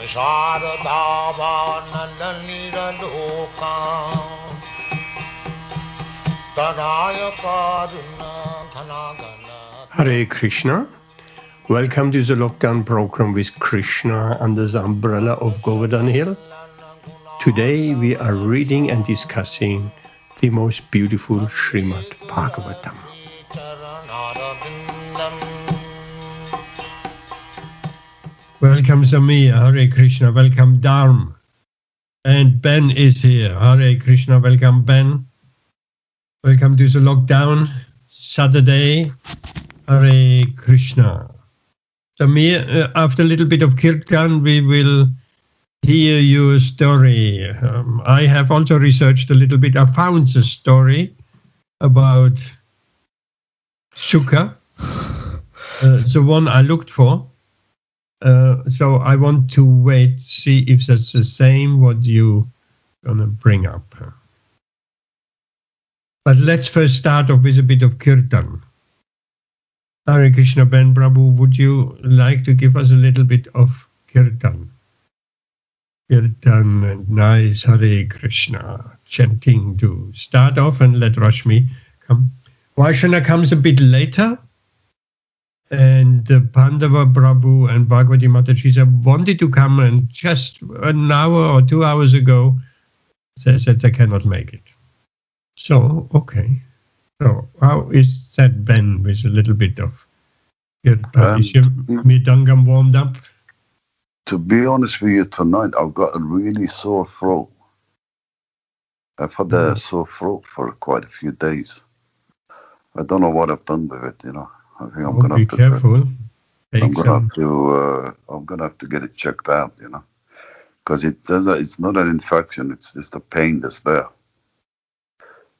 Hare Krishna. Welcome to the lockdown program with Krishna under the umbrella of Govardhan Hill. Today we are reading and discussing the most beautiful Śrīmad-Bhāgavatam. Welcome Samir, Hare Krishna, welcome Dharm. And Ben is here, Hare Krishna, welcome Ben. Welcome to the lockdown, Saturday, Hare Krishna. Samir, after a little bit of Kirtan, we will hear your story. I have also researched a little bit. I found the story about Sukha, the one I looked for. So I want to wait, see if that's the same what you gonna bring up. But let's first start off with a bit of Kirtan. Hare Krishna, Ben Prabhu, would you like to give us a little bit of Kirtan? Kirtan and nice Hare Krishna chanting to start off, and let Rashmi come. Vaishana comes a bit later, and Pandava Prabhu and Bhagavati Mataji wanted to come, and just an hour or 2 hours ago says that they cannot make it. So, okay. So, how is that, Ben, with a little bit of Kirtan? Is your Mridangam warmed up? To be honest with you, tonight I've got a really sore throat. I've had a sore throat for quite a few days. I don't know what I've done with it, you know. I think I'm gonna be careful. I'm gonna have to get it checked out, you know, because it's not an infection. It's just a pain that's there.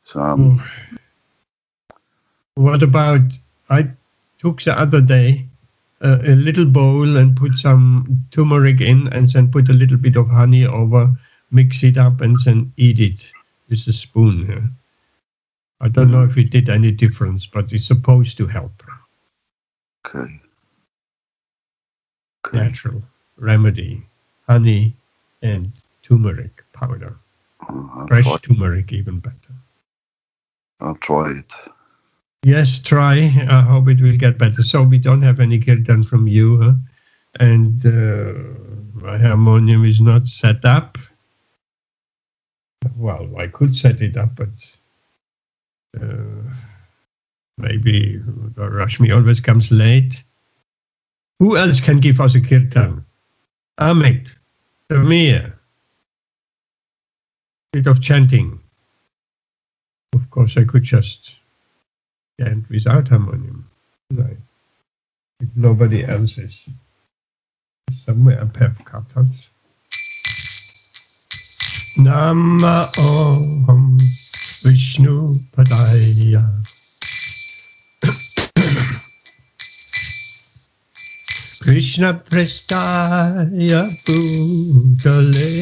So. What about? I took the other day a little bowl and put some turmeric in, and then put a little bit of honey over, mix it up, and then eat it with a spoon. Yeah. I don't know if it did any difference, but it's supposed to help. Okay. Natural remedy, honey and turmeric powder. Fresh turmeric, even better. I'll try it. Yes, try. I hope it will get better. So we don't have any Kirtan from you, huh? And my harmonium is not set up. Well, I could set it up, but maybe Rashmi always comes late. Who else can give us a Kirtan? Amit, Samir. Bit of chanting. Of course, I could just chant without harmonium. Right. If nobody else is. Somewhere I have Kirtans. Nama Om Vishnu Padaya. Krishna Prestaya Bhutale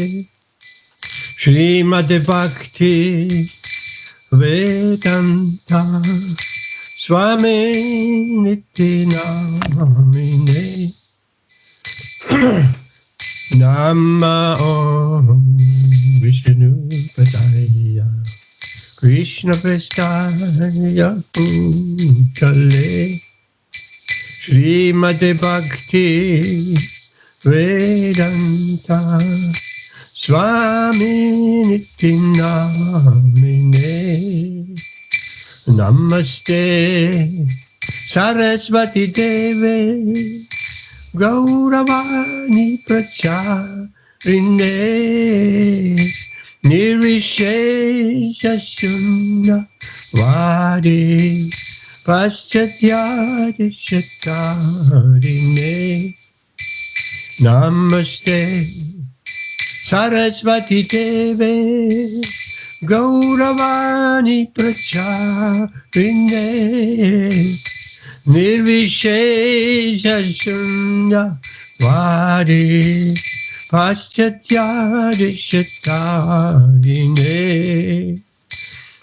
Śrīmad-Bhakti Vedanta Swami Niti Namine Nama Om Vishnu Padaya Krishna Prestaya Bhutale Śrīmad-Bhakti Vedanta Swami Niti Namine Namaste Saraswati Deve Gauravani Pracharine Nirvishesha Shunya Vadi Paschatya Dishatarine Namaste Saraswati Deve Gauravani Pracharine Nirvishesha Shunya Vadi Paschatya Dishatarine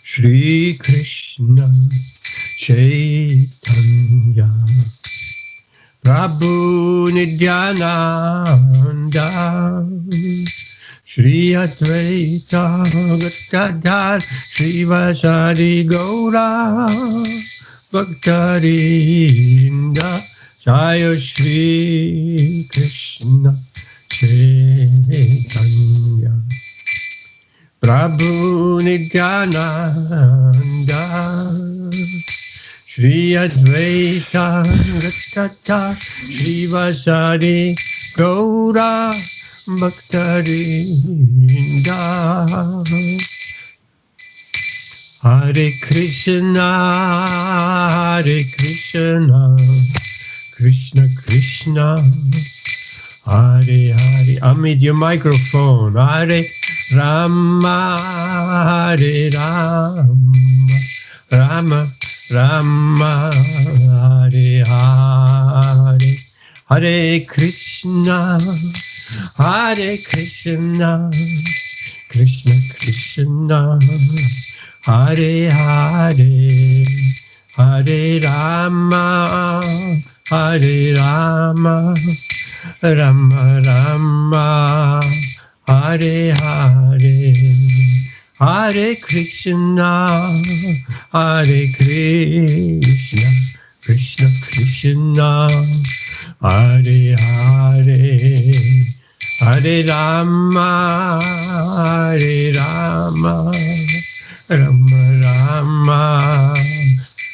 Shri Krishna Chaitanya Prabhu Nityananda Shri Advaita Gadadhar Srivasadi Gaura Bhaktarinda Jaya Shri Krishna Chaitanya Prabhu Nityananda Shri Advaita Gadadhar Srivasadi Gaura Bhaktarinda Hare Krishna Krishna Krishna Hare Hare. Amit, your microphone. Hare Rama Hare Rama Rama Hare Hare. Hare Krishna Krishna Krishna Hare Hare. Hare Rama Rama Rama Hare Hare. Hare Krishna Krishna Krishna Hare Hare. Hare Rama Rama Rama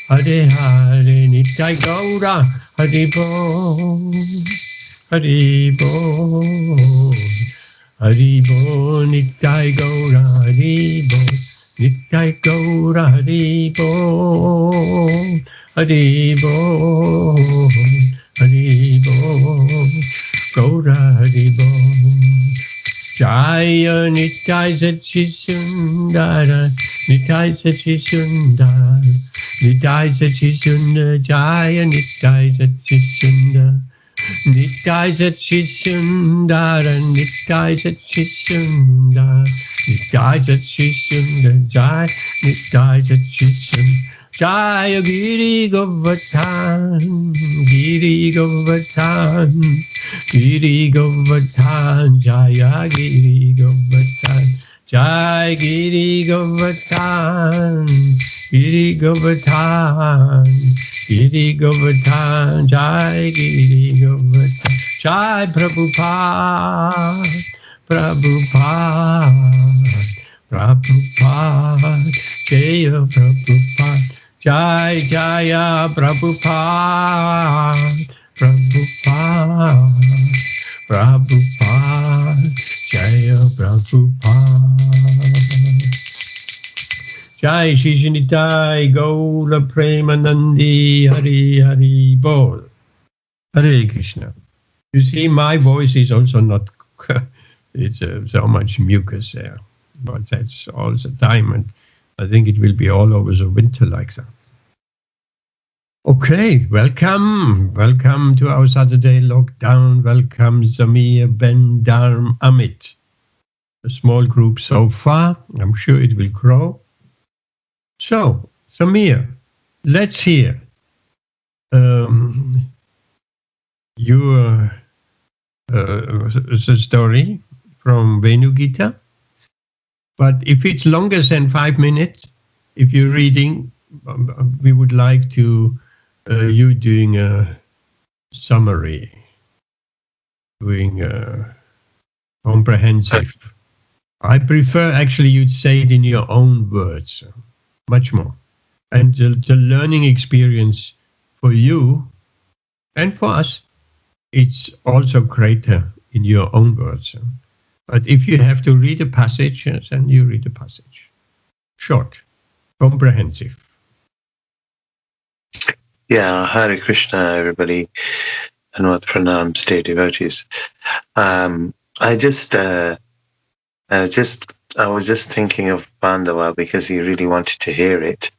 Hare Hare. Nitai Gaura Hari Bol Hari Bol Hari Bol. Nitai Gaura Hari Bol Nitai Gaura Hari Bol Hari Bol Hari Bol Gaura Hari Bol. Jaya Nitai Sachishundara Nitai Sachishundara Nitai Sachishundara Jaya Nitai Sachishundara Nitai Sachishundara Nitai Sachishundara Nitai Sachishundara Jaya Nitai Sachishundara Jaya Giri Govardhan Giri Govardhan Giri Govardhan Jaya Giri Govardhan Jai Giri Govardhan Giri Govardhan Giri Govardhan Jai Giri Govardhan. Jai Prabhupada Prabhupada Jaya Prabhupada. Jai Jaya Prabhupada Prabhupada Jaya Prabhupada. Jai Shri Nitai Gaura Premanandi Hari Hari Bol. Hare Krishna. You see, my voice is also not, it's so much mucus there, but that's all the time, and I think it will be all over the winter like that. Okay, welcome to our Saturday lockdown. Welcome Samir, Ben, Dharm, Amit. A small group so far. I'm sure it will grow. So, Samir, let's hear your the story from Venu Gita. But if it's longer than 5 minutes, if you're reading, we would like to you doing a summary, doing a comprehensive. I prefer actually you'd say it in your own words, much more. And the learning experience for you and for us, it's also greater in your own words. But if you have to read a passage, then you read a passage. Short, comprehensive. Yeah, Hare Krishna, everybody, and what pranams, dear devotees. I was just thinking of Pandava because he really wanted to hear it.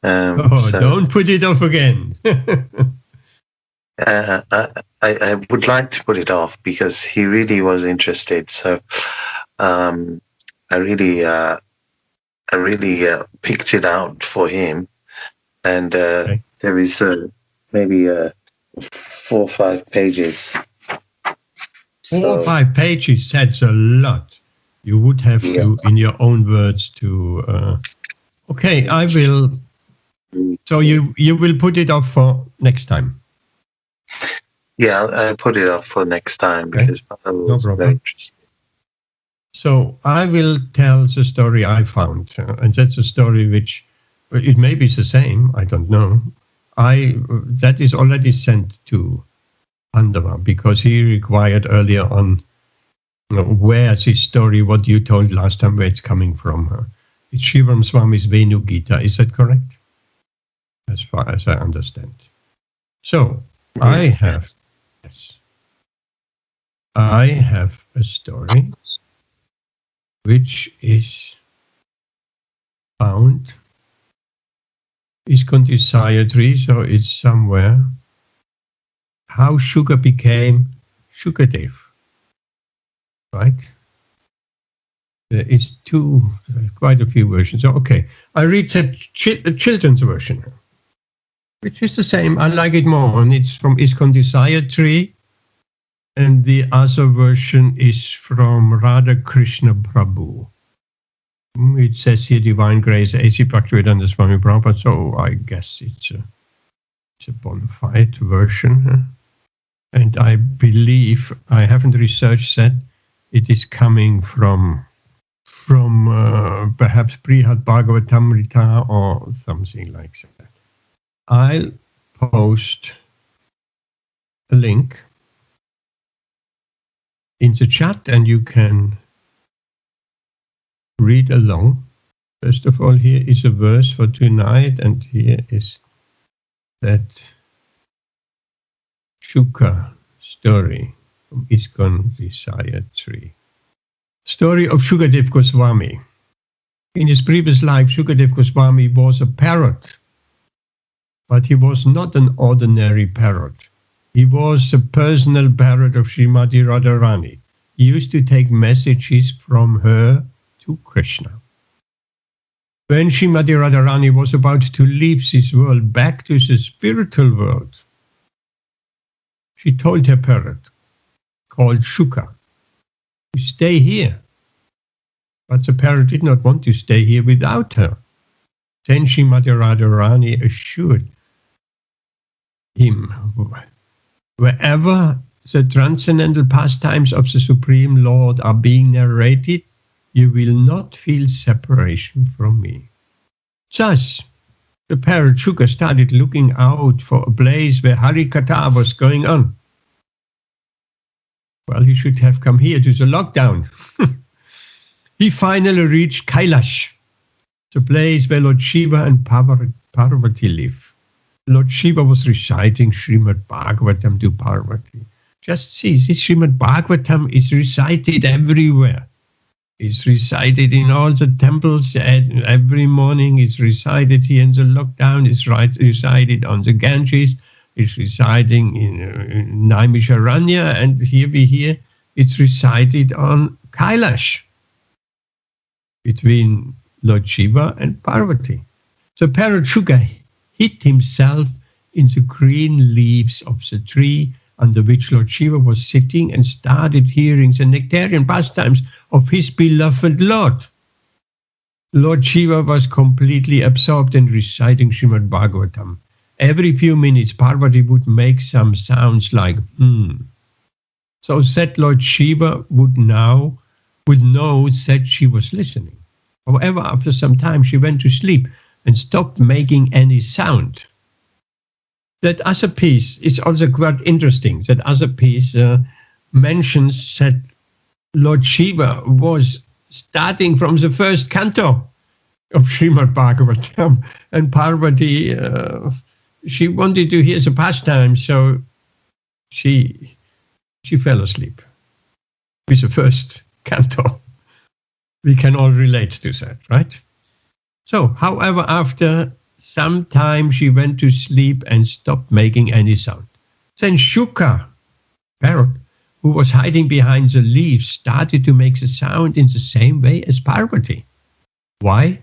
So don't put it off again. I would like to put it off because he really was interested. So I really picked it out for him, and okay. There is maybe 4 or 5 pages 4 or 5 pages, that's a lot. You would have to, in your own words, to... okay, I will... So you will put it off for next time? Yeah, I'll put it off for next time, because I was very interested. So I will tell the story I found, and that's a story which, it may be the same, I don't know. That is already sent to Pandava, because he required earlier on, where this story, what you told last time, where it's coming from. It's Shivam Swami's Venu Gita, is that correct? As far as I understand. So, I have a story which is found, ISKCON Desire Tree, so it's somewhere. How Sugar became Shukadev, right? There is quite a few versions. So, okay, I read the children's version, which is the same. I like it more, and it's from ISKCON Desire Tree, and the other version is from Radha Krishna Prabhu. It says here Divine Grace, A.C. Bhaktivedanta Swami Prabhupada, so I guess it's a bona fide version. And I believe, I haven't researched that, it is coming from perhaps Śrīmad-Bhāgavatam or something like that. I'll post a link in the chat and you can read along. First of all, here is a verse for tonight, and here is that Shuka story from ISKCON Desire Tree. Story of Shukadev Goswami. In his previous life, Shukadev Goswami was a parrot, but he was not an ordinary parrot. He was a personal parrot of Srimati Radharani. He used to take messages from her to Krishna. When Srimati Radharani was about to leave this world back to the spiritual world, she told her parrot, called Shuka, to stay here. But the parrot did not want to stay here without her. Then Srimati Radharani assured him, wherever the transcendental pastimes of the Supreme Lord are being narrated, you will not feel separation from me. Thus, the parrot Shuka started looking out for a place where Harikatha was going on. Well, he should have come here to the lockdown. He finally reached Kailash, the place where Lord Shiva and Parvati live. Lord Shiva was reciting Śrīmad-Bhāgavatam to Parvati. Just see, this Śrīmad-Bhāgavatam is recited everywhere. It's recited in all the temples every morning. It's recited here in the lockdown. It's recited on the Ganges. It's reciting in Naimisharanya. And here we hear it's recited on Kailash between Lord Shiva and Parvati. So parrot Shuka hid himself in the green leaves of the tree under which Lord Shiva was sitting and started hearing the nectarian pastimes of his beloved Lord. Lord Shiva was completely absorbed in reciting Śrīmad-Bhāgavatam. Every few minutes, Parvati would make some sounds like, So that Lord Shiva would know that she was listening. However, after some time, she went to sleep and stopped making any sound. That other piece is also quite interesting. That other piece mentions that Lord Shiva was starting from the first canto of Śrīmad-Bhāgavatam, and Parvati, she wanted to hear the pastime, so she fell asleep with the first canto. We can all relate to that, right? So, however, after some time she went to sleep and stopped making any sound. Then Shuka, parrot, who was hiding behind the leaves, started to make the sound in the same way as Parvati. Why?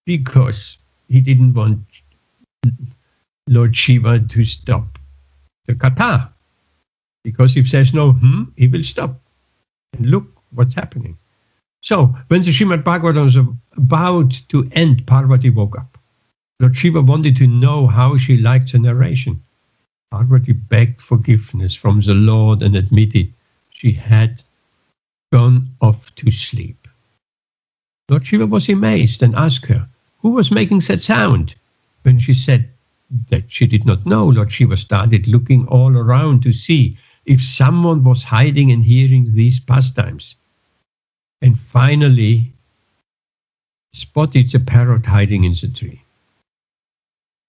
Because he didn't want Lord Shiva to stop the katha. Because if there's no he will stop. And look what's happening. So, when the Śrīmad-Bhāgavatam was about to end, Parvati woke up. Lord Shiva wanted to know how she liked the narration. Parvati begged forgiveness from the Lord and admitted she had gone off to sleep. Lord Shiva was amazed and asked her, who was making that sound? When she said that she did not know, Lord Shiva started looking all around to see if someone was hiding and hearing these pastimes. And finally spotted the parrot hiding in the tree.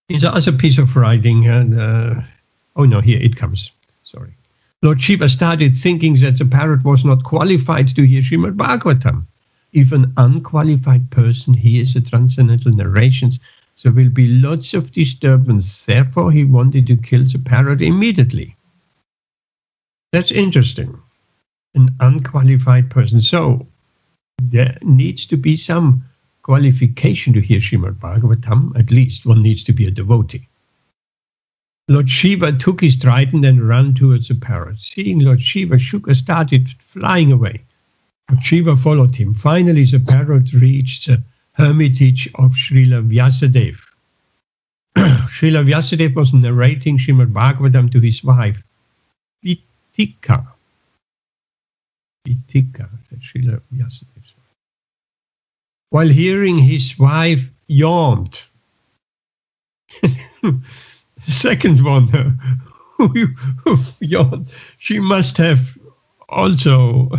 In the other piece of writing, oh no, here it comes, sorry. Lord Shiva started thinking that the parrot was not qualified to hear Śrīmad-Bhāgavatam. If an unqualified person hears the transcendental narrations, there will be lots of disturbance. Therefore, he wanted to kill the parrot immediately. That's interesting. An unqualified person. So, there needs to be some qualification to hear Śrīmad-Bhāgavatam. At least one needs to be a devotee. Lord Shiva took his trident and ran towards the parrot. Seeing Lord Shiva, Shuka started flying away. Lord Shiva followed him. Finally, the parrot reached the hermitage of Srila Vyasadeva. Srila Vyasadeva was narrating Śrīmad-Bhāgavatam to his wife, Vitika. Vitika, that's Srila Vyasadeva's wife. While hearing, his wife yawned. The second one who yawned, she must have also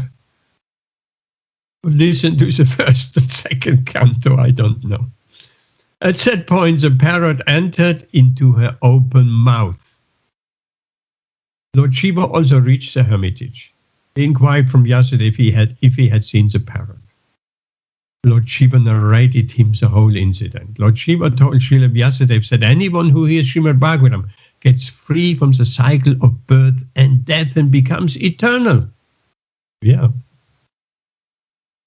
listened to the first and second canto, I don't know. At that point, the parrot entered into her open mouth. Lord Shiva also reached the hermitage. He inquired from Vyasadeva if he had seen the parrot. Lord Shiva narrated him the whole incident. Lord Shiva told Srila Vyasadeva that anyone who hears Śrīmad-Bhāgavatam gets free from the cycle of birth and death and becomes eternal. Yeah.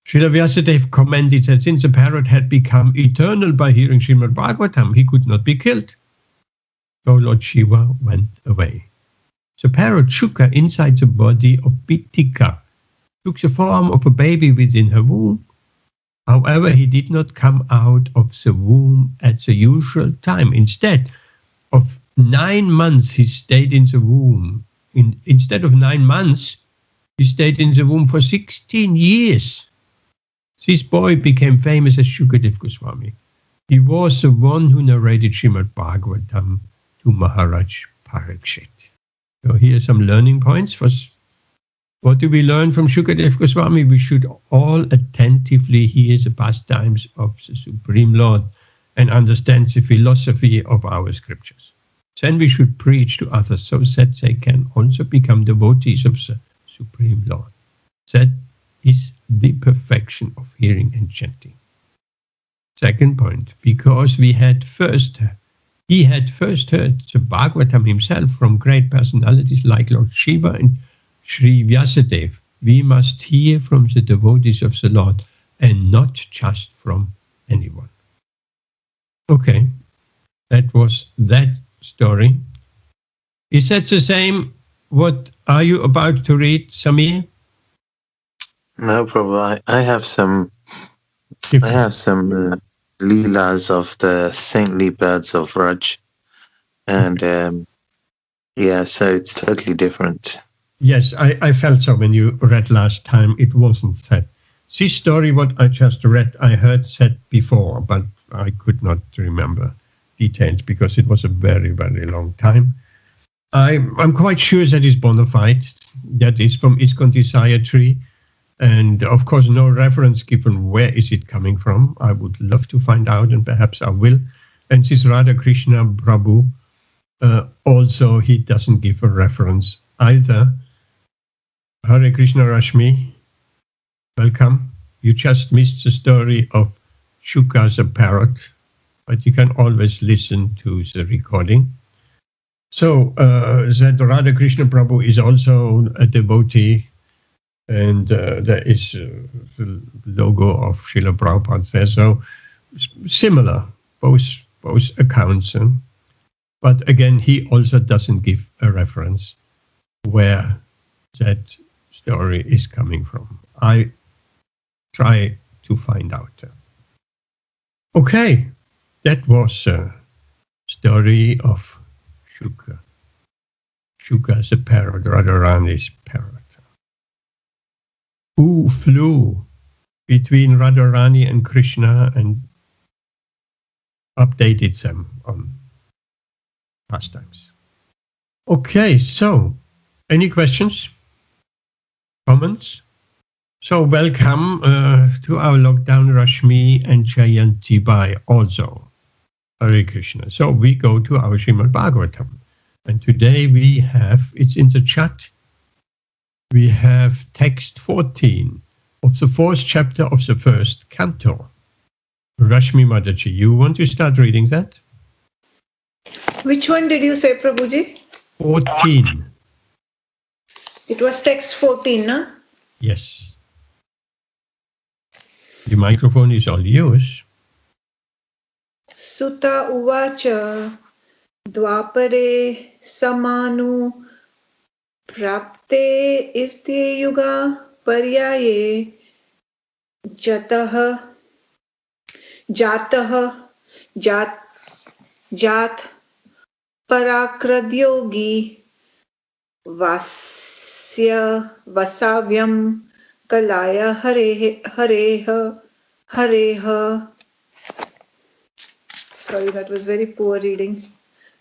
Srila Vyasadeva commented that since the parrot had become eternal by hearing Śrīmad-Bhāgavatam, he could not be killed. So Lord Shiva went away. The parrot Shuka inside the body of Vitika took the form of a baby within her womb. However, he did not come out of the womb at the usual time. Instead of 9 months, he stayed in the womb. Instead of 9 months, he stayed in the womb for 16 years. This boy became famous as Shukadev Goswami. He was the one who narrated Śrīmad-Bhāgavatam to Maharaj Parikshit. So here are some learning points. First, what do we learn from Shukadev Goswami? We should all attentively hear the pastimes of the Supreme Lord and understand the philosophy of our scriptures. Then we should preach to others so that they can also become devotees of the Supreme Lord. That is the perfection of hearing and chanting. Second point, because he had first heard the Bhagavatam himself from great personalities like Lord Shiva and Sri Vyasadeva, we must hear from the devotees of the Lord and not just from anyone. Okay, that was that story. Is that the same? What are you about to read, Samir? No problem. I have some leelas of the saintly birds of Raj, and so it's totally different. Yes, I felt so when you read last time. It wasn't said. This story, what I just read, I heard said before, but I could not remember details because it was a very, very long time. I'm quite sure that is bona fide. That is from ISKCON Desire Tree. And of course, no reference given where is it coming from. I would love to find out, and perhaps I will. And this Radha Krishna Prabhu, also he doesn't give a reference either. Hare Krishna Rashmi, welcome. You just missed the story of Shuka the parrot, but you can always listen to the recording. So that Radha Krishna Prabhu is also a devotee, and there is the logo of Srila Prabhupada there. So similar, both accounts. But again, he also doesn't give a reference. where that story is coming from. I try to find out. Okay, that was a story of Shuka. Shuka is a parrot, Radharani's parrot, who flew between Radharani and Krishna and updated them on pastimes. Okay, so any questions, comments? So welcome to our lockdown, Rashmi and Jayanti Bai also. Hare Krishna. So we go to our Śrīmad-Bhāgavatam. And today we have, it's in the chat, we have text 14 of the 4th chapter of the 1st canto. Rashmi Mataji, you want to start reading that? Which one did you say, Prabhuji? 14. It was text 14, no? Yes. The microphone is all yours. Sutta uvacha dvapare samanu prapte irte yuga paryaye jatah jat parakradyogi vasavyam kalaya hareha. Sorry, that was very poor reading.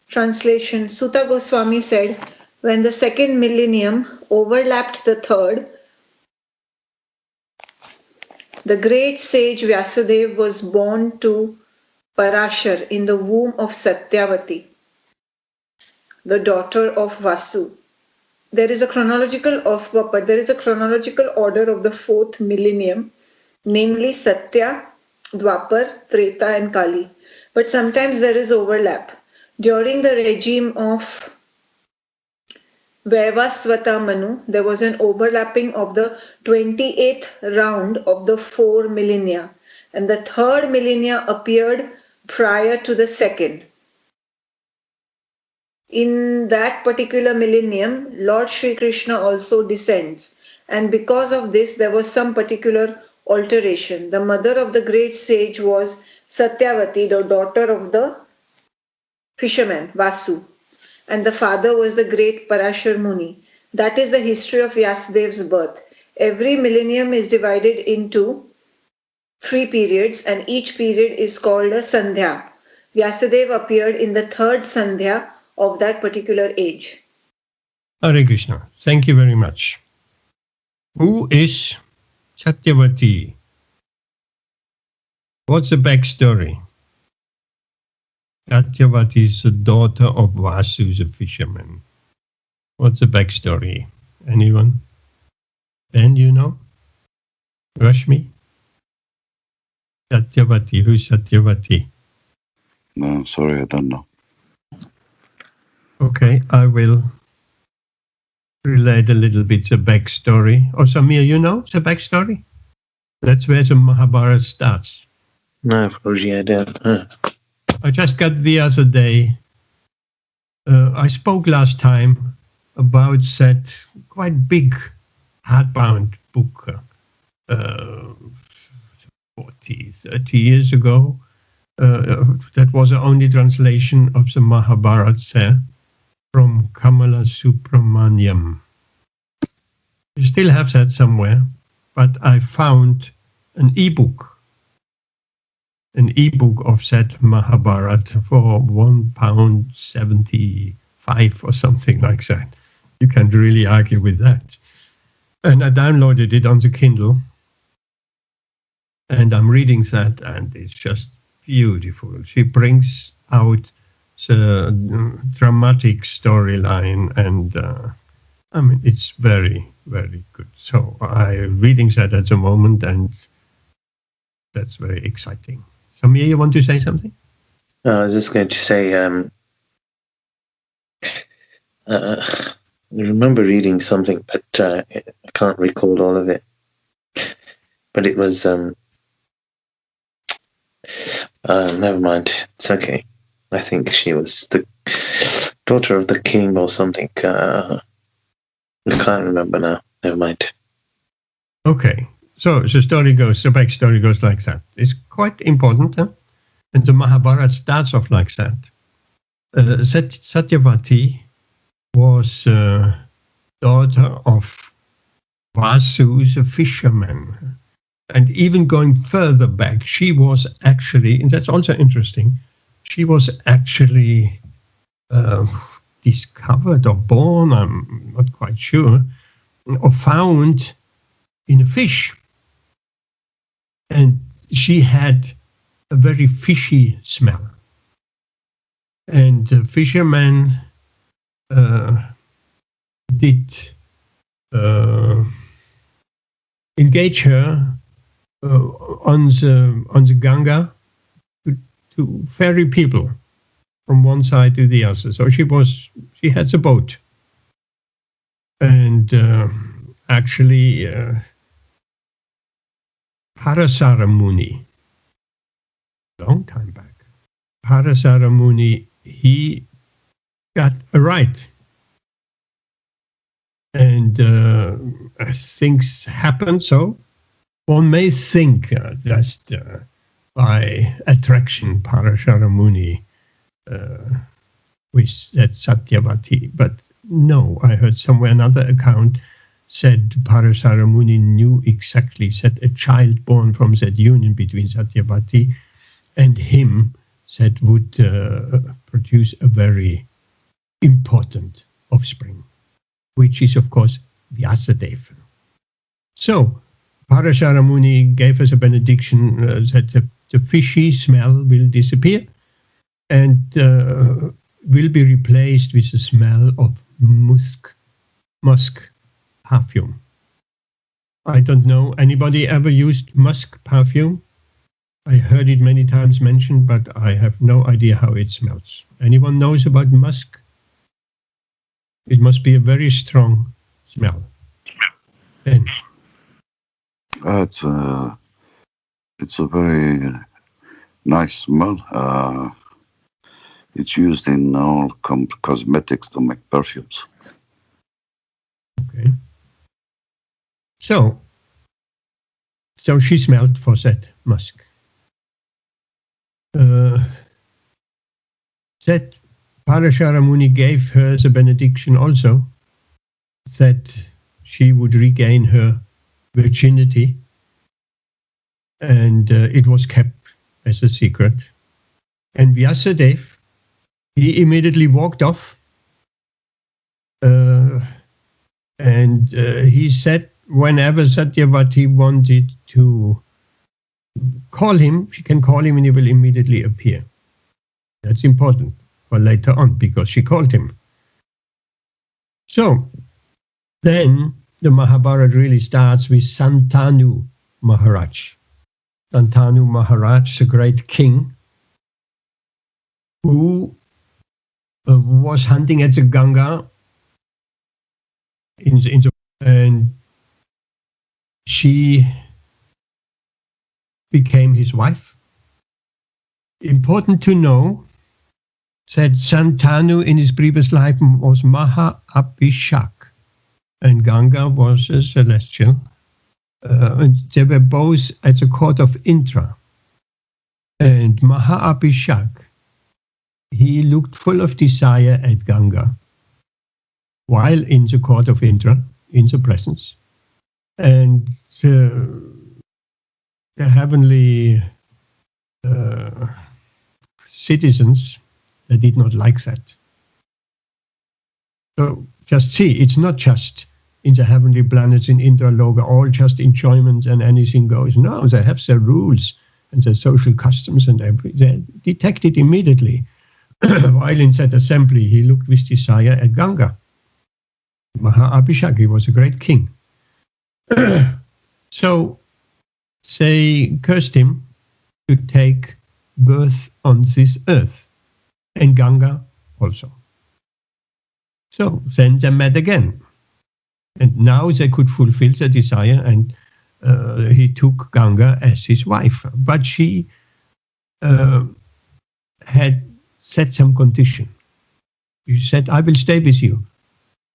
Translation. Sutta Goswami said, when the 2nd millennium overlapped the 3rd, the great sage Vyasadeva was born to Parashar in the womb of Satyavati, the daughter of Vasu. There is a chronological order of the 4th millennium, namely Satya, Dwapar, Treta and Kali. But sometimes there is overlap. During the regime of Vaivasvata Manu, there was an overlapping of the 28th round of the 4 millennia, and the 3rd millennia appeared prior to the 2nd. In that particular millennium, Lord Shri Krishna also descends, and because of this, there was some particular alteration. The mother of the great sage was Satyavati, the daughter of the fisherman, Vasu, and the father was the great Parashar Muni. That is the history of Vyasadev's birth. Every millennium is divided into 3 periods, and each period is called a Sandhya. Vyasadeva appeared in the 3rd Sandhya of that particular age. Hare Krishna. Thank you very much. Who is Satyavati? What's the backstory? Satyavati is the daughter of Vasu, the fisherman. What's the backstory? Anyone? Ben, you know? Rashmi? Satyavati. Who's Satyavati? No, sorry, I don't know. Okay, I will relate a little bit the backstory. Or Samir, you know the backstory? That's where the Mahabharata starts. No, Prabhuji, I don't. I just got the other day, I spoke last time about that quite big hardbound book 40, 30 years ago. That was the only translation of the Mahabharata from Kamala Subramaniam. You still have that somewhere, but I found an ebook of that Mahabharata for £1.75 or something like that. You can't really argue with that. And I downloaded it on the Kindle, and I'm reading that, and it's just beautiful. She brings out the dramatic storyline, and I mean, it's very, very good. So I'm reading that at the moment, and that's very exciting. Samir, you want to say something? I was just going to say, I remember reading something, but I can't recall all of it. But it was, never mind. It's okay. I think she was the daughter of the king or something. I can't remember now. Never mind. Okay, so the backstory goes like that. It's quite important, huh? And the Mahabharata starts off like that. Satyavati was daughter of Vasu, a fisherman. And even going further back, she was actually, and that's also interesting, she was actually discovered or born, I'm not quite sure, or found in a fish. And she had a very fishy smell. And the fisherman did engage her on the Ganga to ferry people from one side to the other. So she had a boat, and actually Parasara Muni, long time back, Parasara Muni, he got a right. And things happen, so one may think just by attraction Parasara Muni with that Satyavati. But no, I heard somewhere another account said Parasara Muni knew exactly that a child born from that union between Satyavati and him that would produce a very important offspring, which is, of course, Vyasadeva. So, Parasara Muni gave us a benediction that the fishy smell will disappear and will be replaced with the smell of musk perfume. I don't know, anybody ever used musk perfume? I heard it many times mentioned, but I have no idea how it smells. Anyone knows about musk? It must be a very strong smell. And it's a very nice smell. It's used in all cosmetics to make perfumes. Okay. So she smelled for that musk. That Parasara Muni gave her the benediction also, that she would regain her virginity, and it was kept as a secret. And Vyasadeva, he immediately walked off, and he said whenever Satyavati wanted to call him, she can call him and he will immediately appear. That's important for later on because she called him. So then the Mahabharata really starts with Santanu Maharaj. Santanu Maharaj, the great king, who was hunting at the Ganga and she became his wife. Important to know that Santanu in his previous life was Maha Abhishek and Ganga was a celestial. And they were both at the court of Indra. And Maha Abhishek, he looked full of desire at Ganga while in the court of Indra, in the presence. And the heavenly citizens, they did not like that. So just see, it's not just in the heavenly planets in Indraloka, all just enjoyment and anything goes. No, they have their rules and their social customs and everything. They detected immediately. While in that assembly, he looked with desire at Ganga. Maha Abhishek, he was a great king. So they cursed him to take birth on this earth, and Ganga also. So then they met again, and now they could fulfill their desire, and he took Ganga as his wife. But she had set some condition. She said, I will stay with you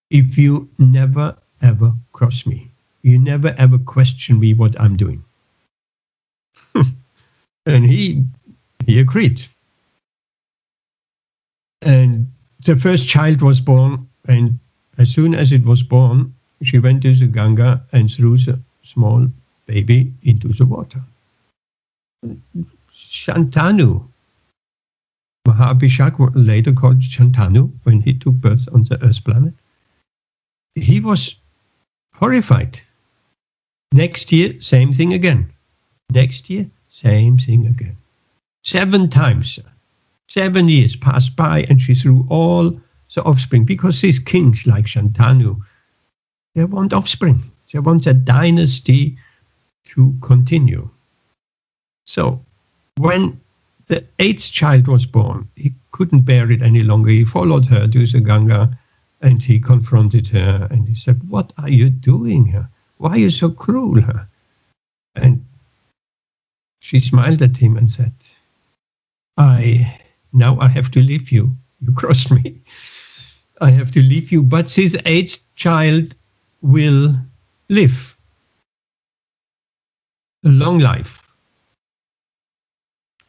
if you never ever cross me. You never ever question me what I'm doing. And he agreed. And the first child was born, and as soon as it was born, she went to the Ganga and threw the small baby into the water. Shantanu, Mahabhishek, later called Shantanu, when he took birth on the Earth planet, he was horrified. Next year, same thing again. Next year, same thing again. 7 times. 7 years passed by, and she threw all the offspring, because these kings like Shantanu, they want offspring. They want a dynasty to continue. So when the 8th child was born, he couldn't bear it any longer. He followed her to the Ganga, and he confronted her, and he said, "What are you doing here? Why are you so cruel?" And she smiled at him and said, Now I have to leave you. You crossed me. I have to leave you, but this 8th child will live a long life,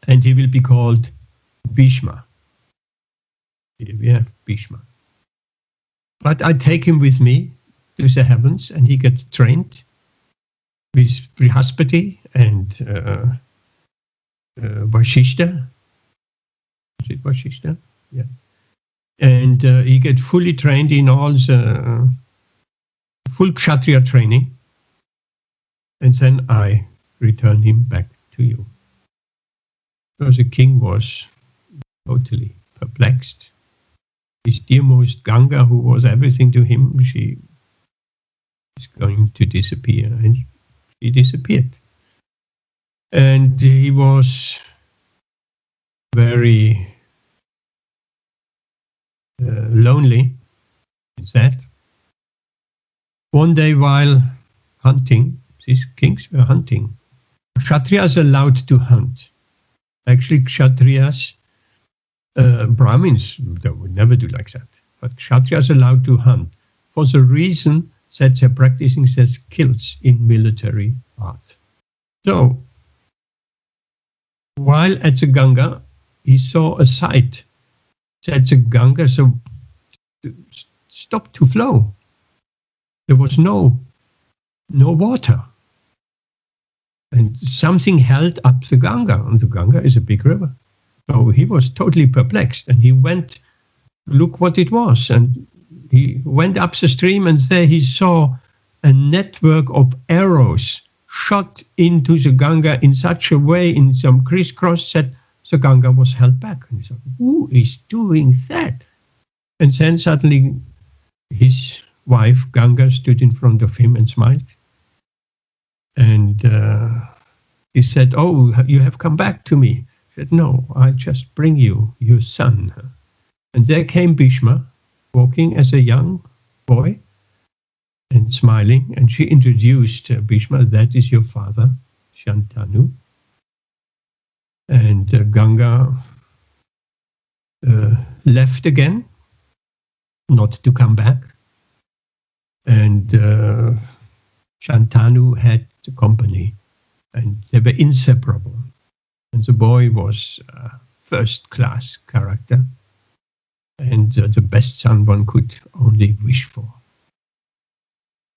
and he will be called Bhishma. Here we have Bhishma. But I take him with me to the heavens, and he gets trained with Brihaspati and Vashishta. Is it Vashishta? Yeah. And he gets fully trained in all the full Kshatriya training. And then I return him back to you. So the king was totally perplexed. His dearmost Ganga, who was everything to him, she is going to disappear. And she disappeared. And he was very lonely and sad. One day while hunting, these kings were hunting. Kshatriyas allowed to hunt. Actually, Kshatriyas, Brahmins, they would never do like that. But Kshatriyas allowed to hunt for the reason that they're practicing their skills in military art. So, while at the Ganga, he saw a sight that the Ganga stopped to flow. There was no water. And something held up the Ganga, and the Ganga is a big river. So he was totally perplexed, and he went, look what it was. And he went up the stream, and there he saw a network of arrows shot into the Ganga in such a way, in some crisscross, that the Ganga was held back. And he thought, who is doing that? And then suddenly his wife, Ganga, stood in front of him and smiled. And he said, "Oh, you have come back to me." He said, "No, I just bring you your son." And there came Bhishma, walking as a young boy and smiling. And she introduced Bhishma, "That is your father, Shantanu." And Ganga left again, not to come back. And Shantanu had the company, and they were inseparable. And the boy was a first-class character, and the best son one could only wish for.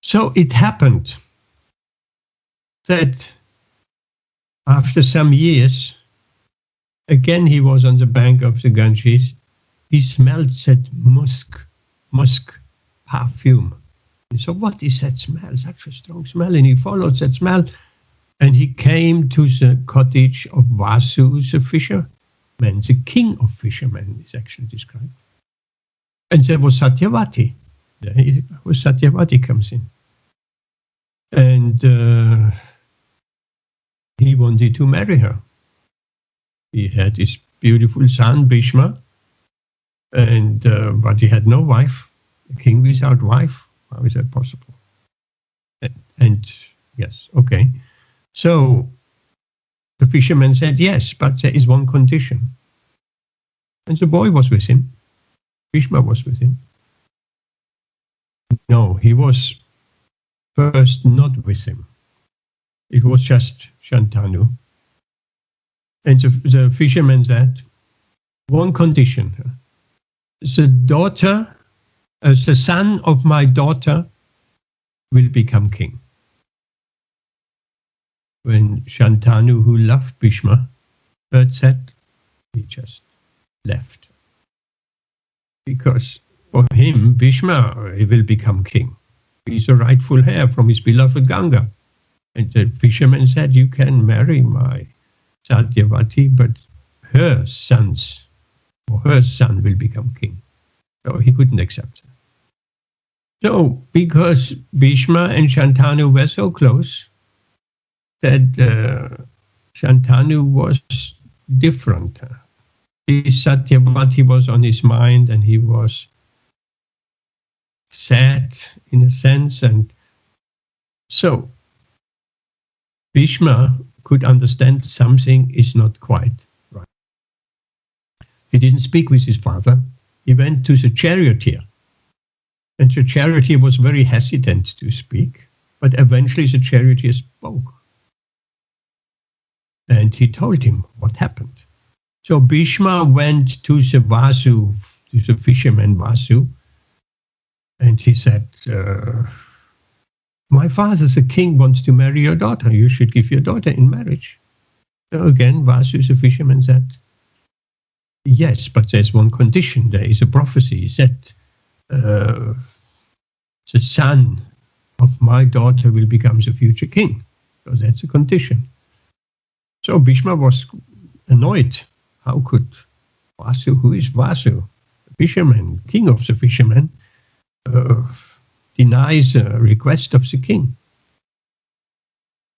So it happened that after some years, again he was on the bank of the Ganges. He smelled that musk perfume. So what is that smell? Such a strong smell. And he followed that smell, and he came to the cottage of Vasu, the fisherman, the king of fishermen is actually described. And there was Satyavati. There was Satyavati comes in. And he wanted to marry her. He had his beautiful son, Bhishma, and but he had no wife. A king without wife. How is that possible? And yes, okay. So the fisherman said, yes, but there is one condition. And the boy was with him. Bhishma was with him. No, he was first not with him. It was just Shantanu. And the fisherman said, one condition. The son of my daughter will become king. When Shantanu, who loved Bhishma, heard that, he just left. Because for him, Bhishma he will become king. He's a rightful heir from his beloved Ganga. And the fisherman said, you can marry my Satyavati, but her son will become king. So he couldn't accept that. So because Bhishma and Shantanu were so close, that Shantanu was different. His Satyavati was on his mind, and he was sad in a sense. And so Bhishma could understand something is not quite right. He didn't speak with his father. He went to the charioteer. And the charioteer was very hesitant to speak, but eventually the charioteer spoke. And he told him what happened. So Bhishma went to the Vasu, to the fisherman Vasu, and he said, my father, the king, wants to marry your daughter. You should give your daughter in marriage. So again, Vasu, the fisherman, said, yes, but there's one condition. There is a prophecy. He said, the son of my daughter will become the future king. So that's a condition. So Bhishma was annoyed. How could Vasu, who is Vasu, the fisherman, king of the fishermen, denies a request of the king?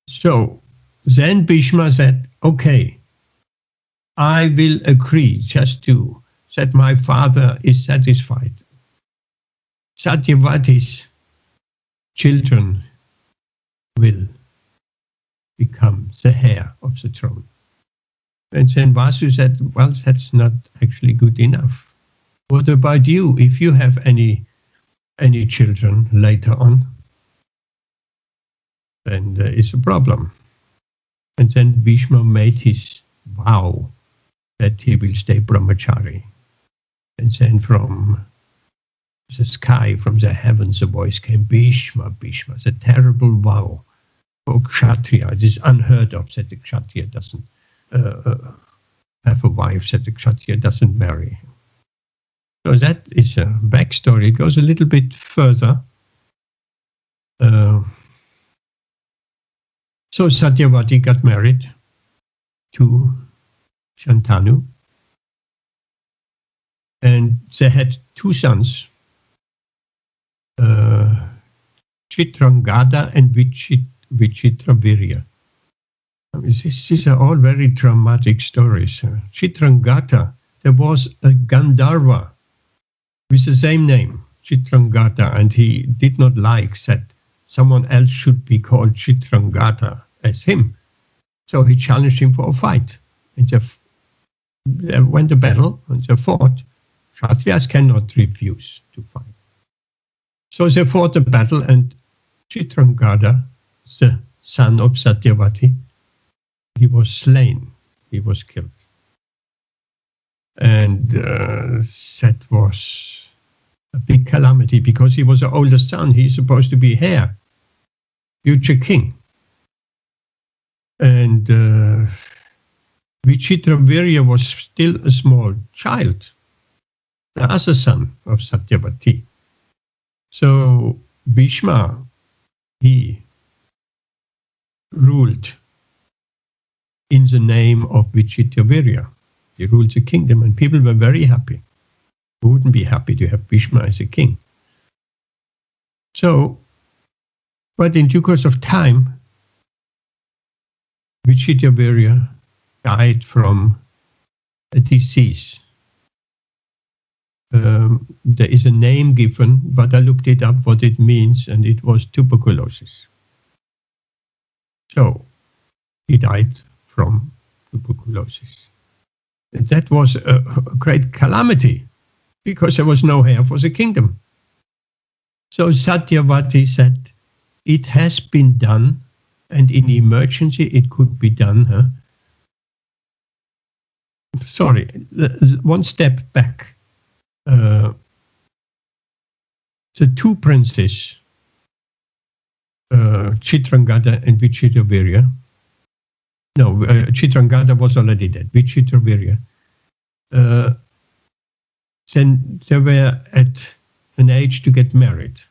So then Bhishma said, okay, I will agree just to that my father is satisfied. Satyavati's children will become the heir of the throne. And then Vasu said, well, that's not actually good enough. What about you? If you have any children later on, then there is a problem. And then Bhishma made his vow that he will stay brahmachari. And then from the sky, from the heavens, a voice came, Bhishma, Bhishma. It's a terrible vow for Kshatriya. It is unheard of that the Kshatriya doesn't have a wife, that the Kshatriya doesn't marry. So that is a backstory. It goes a little bit further. So Satyavati got married to Shantanu, and they had two sons, Chitrangada and Vichitravirya. I mean, these are all very dramatic stories. Chitrangada, there was a Gandharva with the same name, Chitrangada, and he did not like that someone else should be called Chitrangada as him. So he challenged him for a fight. And they went to battle and they fought. Kshatriyas cannot refuse to fight. So they fought a battle, and Chitrangada, the son of Satyavati, he was slain. He was killed. And that was a big calamity because he was the oldest son. He's supposed to be heir, future king. And Vichitravirya was still a small child, the other son of Satyavati. So Bhishma, he ruled in the name of Vichitravirya. He ruled the kingdom, and people were very happy. Who wouldn't be happy to have Bhishma as a king? So, but in due course of time, Vichitravirya died from a disease. There is a name given, but I looked it up what it means, and it was tuberculosis. So he died from tuberculosis. And that was a great calamity because there was no heir for the kingdom. So Satyavati said, it has been done, and in emergency it could be done. Sorry, one step back. The two princes, Chitrangada and Vichitravirya. No, Chitrangada was already dead. Vichitravirya. Then they were at an age to get married.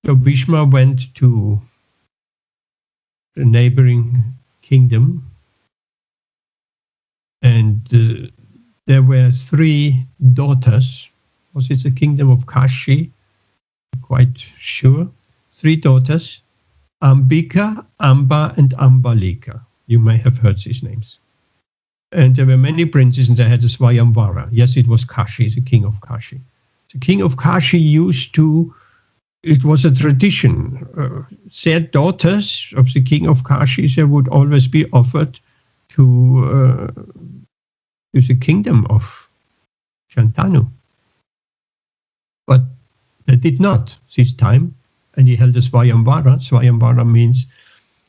So Bhishma went to the neighboring kingdom, and there were three daughters. Was it the kingdom of Kashi? Quite sure. Three daughters, Ambika, Amba, and Ambalika. You may have heard these names. And there were many princes, and they had a Swayamvara. Yes, it was Kashi, the king of Kashi. The king of Kashi used to, it was a tradition, their daughters of the king of Kashi, they would always be offered to the kingdom of Shantanu. But they did not this time, and he held a Swayamvara. Swayamvara means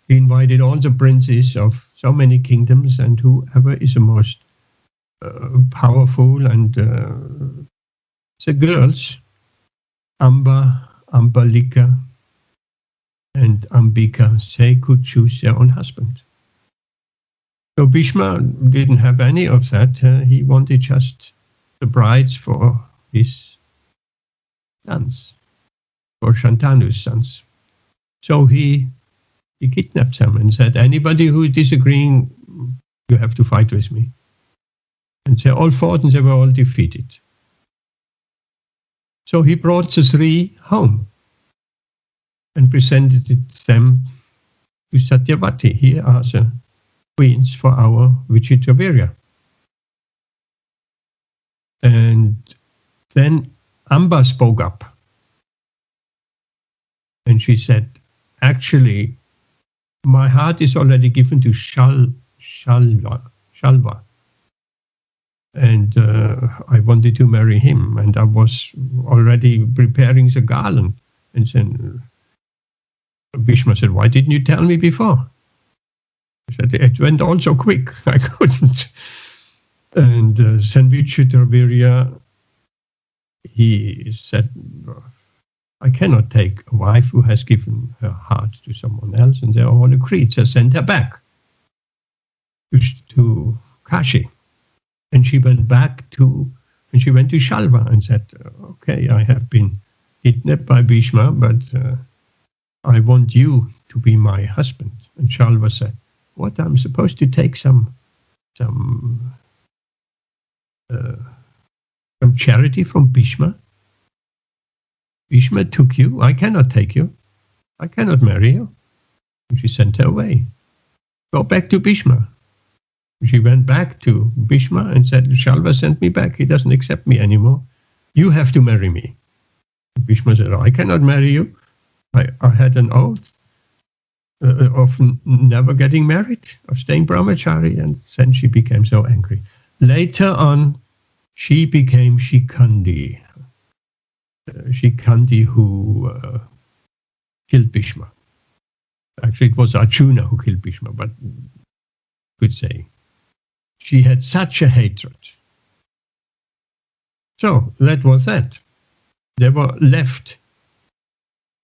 he invited all the princes of so many kingdoms, and whoever is the most powerful, and the girls, Amba, Ambalika, and Ambika, they could choose their own husband. So Bhishma didn't have any of that. He wanted just the brides for his sons, for Shantanu's sons. So he kidnapped them and said, anybody who is disagreeing, you have to fight with me. And they all fought, and they were all defeated. So he brought the three home and presented them to Satyavati. Here are the queens for our Vichitravirya. And then Amba spoke up. And she said, actually, my heart is already given to Shalva. And I wanted to marry him, and I was already preparing the garland. And then Bhishma said, why didn't you tell me before? I said, it went all so quick, I couldn't. And then Vichitravirya, he said, I cannot take a wife who has given her heart to someone else, and they all agreed. So sent her back to Kashi. And she went back to, and she went to Shalva and said, okay, I have been kidnapped by Bhishma, but I want you to be my husband. And Shalva said, what, I'm supposed to take some charity from Bhishma? Bhishma took you, I cannot take you. I cannot marry you. And she sent her away. Go back to Bhishma. She went back to Bhishma and said, Shalva sent me back. He doesn't accept me anymore. You have to marry me. Bhishma said, I cannot marry you. I had an oath of never getting married, of staying brahmachari. And then she became so angry. Later on, she became Shikandi. Shikandi who killed Bhishma. Actually, it was Arjuna who killed Bhishma, but could say. She had such a hatred. So that was that. There were left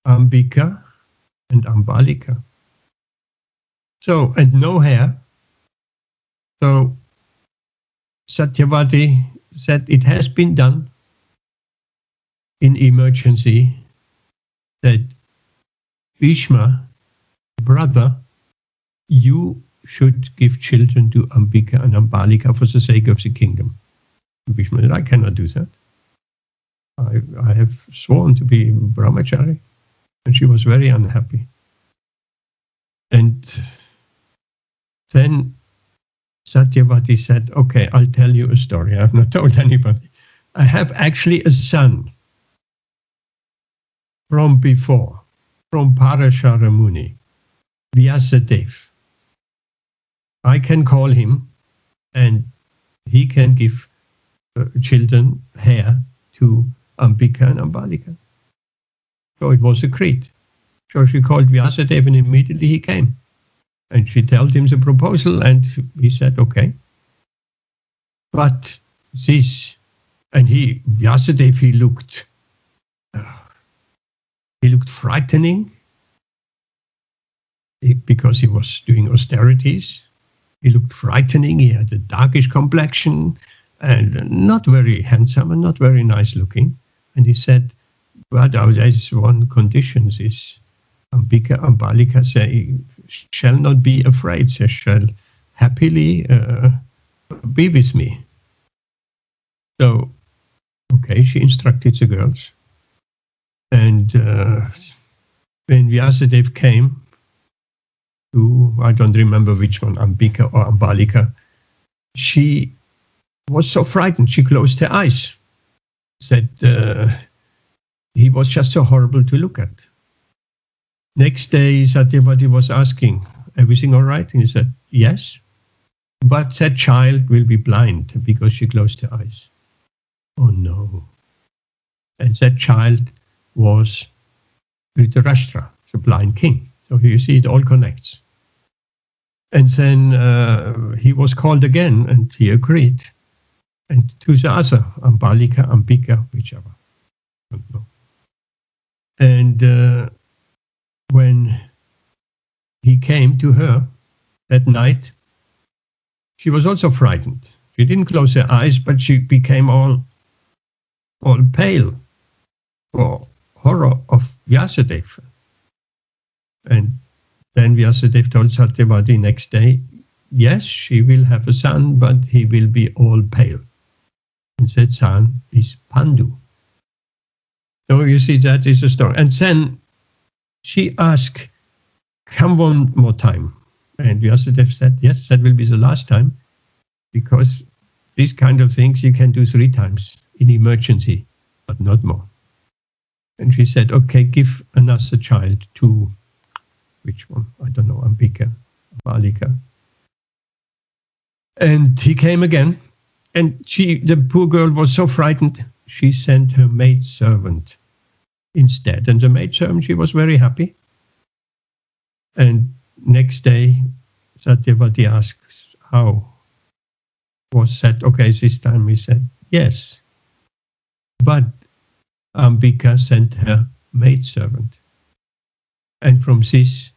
Ambika and Ambalika. So, and no hair. So Satyavati said, it has been done in emergency that Bhishma, brother, you should give children to Ambika and Ambalika for the sake of the kingdom. And Bhishma said, I cannot do that. I have sworn to be brahmachari. And she was very unhappy. And then Satyavati said, okay, I'll tell you a story. I have not told anybody. I have actually a son from before, from Parashara Muni, Vyasadeva. I can call him, and he can give children hair to Ambika and Ambalika. So it was agreed. So she called Vyasadeva and immediately he came. And she told him the proposal and he said, okay. But this, and Vyasadeva, he looked frightening because he was doing austerities. He looked frightening. He had a darkish complexion and not very handsome and not very nice looking. And he said, but there's one condition, this Ambika and Balika say, shall not be afraid, they shall happily be with me. So, okay, she instructed the girls. And when Vyasadeva came to, I don't remember which one, Ambika or Ambalika, she was so frightened, she closed her eyes. Said he was just so horrible to look at. Next day, Satyavati was asking, everything all right? And he said, yes, but that child will be blind because she closed her eyes. Oh no. And that child was Dhritarashtra, the blind king. So here you see it all connects. And then he was called again and he agreed. And to the other, Ambalika, Ambika, whichever. I don't know. And when he came to her that night, she was also frightened. She didn't close her eyes, but she became all pale for horror of Vyasadeva. And then Vyasadeva told Satyavati next day, yes, she will have a son, but he will be all pale. And that son is Pandu. So you see, that is a story. And then she asked, come one more time. And Vyasadeva said, yes, that will be the last time, because these kind of things you can do 3 times in emergency, but not more. And she said, okay, give another child to, which one? I don't know, Ambika, Balika. And he came again. And the poor girl was so frightened, she sent her maidservant instead. And the maidservant, she was very happy. And next day, Satyavati asks, how was that? Okay, this time he said, yes. But Ambika sent her maidservant. And from this,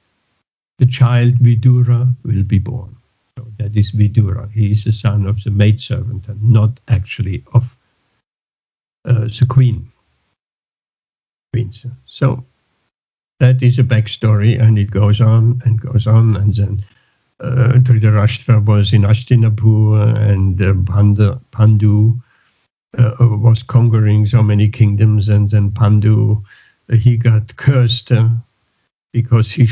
the child Vidura will be born. So that is Vidura. He is the son of the maidservant and not actually of the queen. So that is a backstory, and it goes on and goes on. And then Dhritarashtra was in Hastinapur, and Pandu was conquering so many kingdoms. And then Pandu, he got cursed because he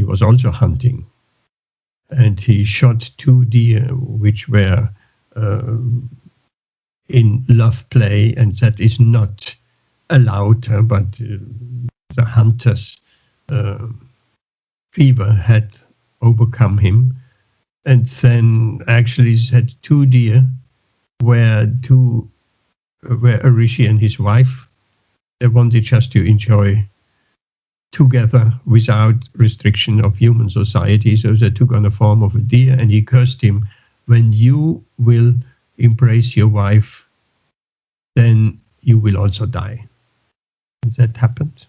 was also hunting. And he shot 2 deer which were in love play, and that is not allowed, but the hunter's fever had overcome him. And then actually that 2 deer were a rishi and his wife. They wanted just to enjoy together without restriction of human society. So they took on the form of a deer, and he cursed him, when you will embrace your wife, then you will also die. And that happened.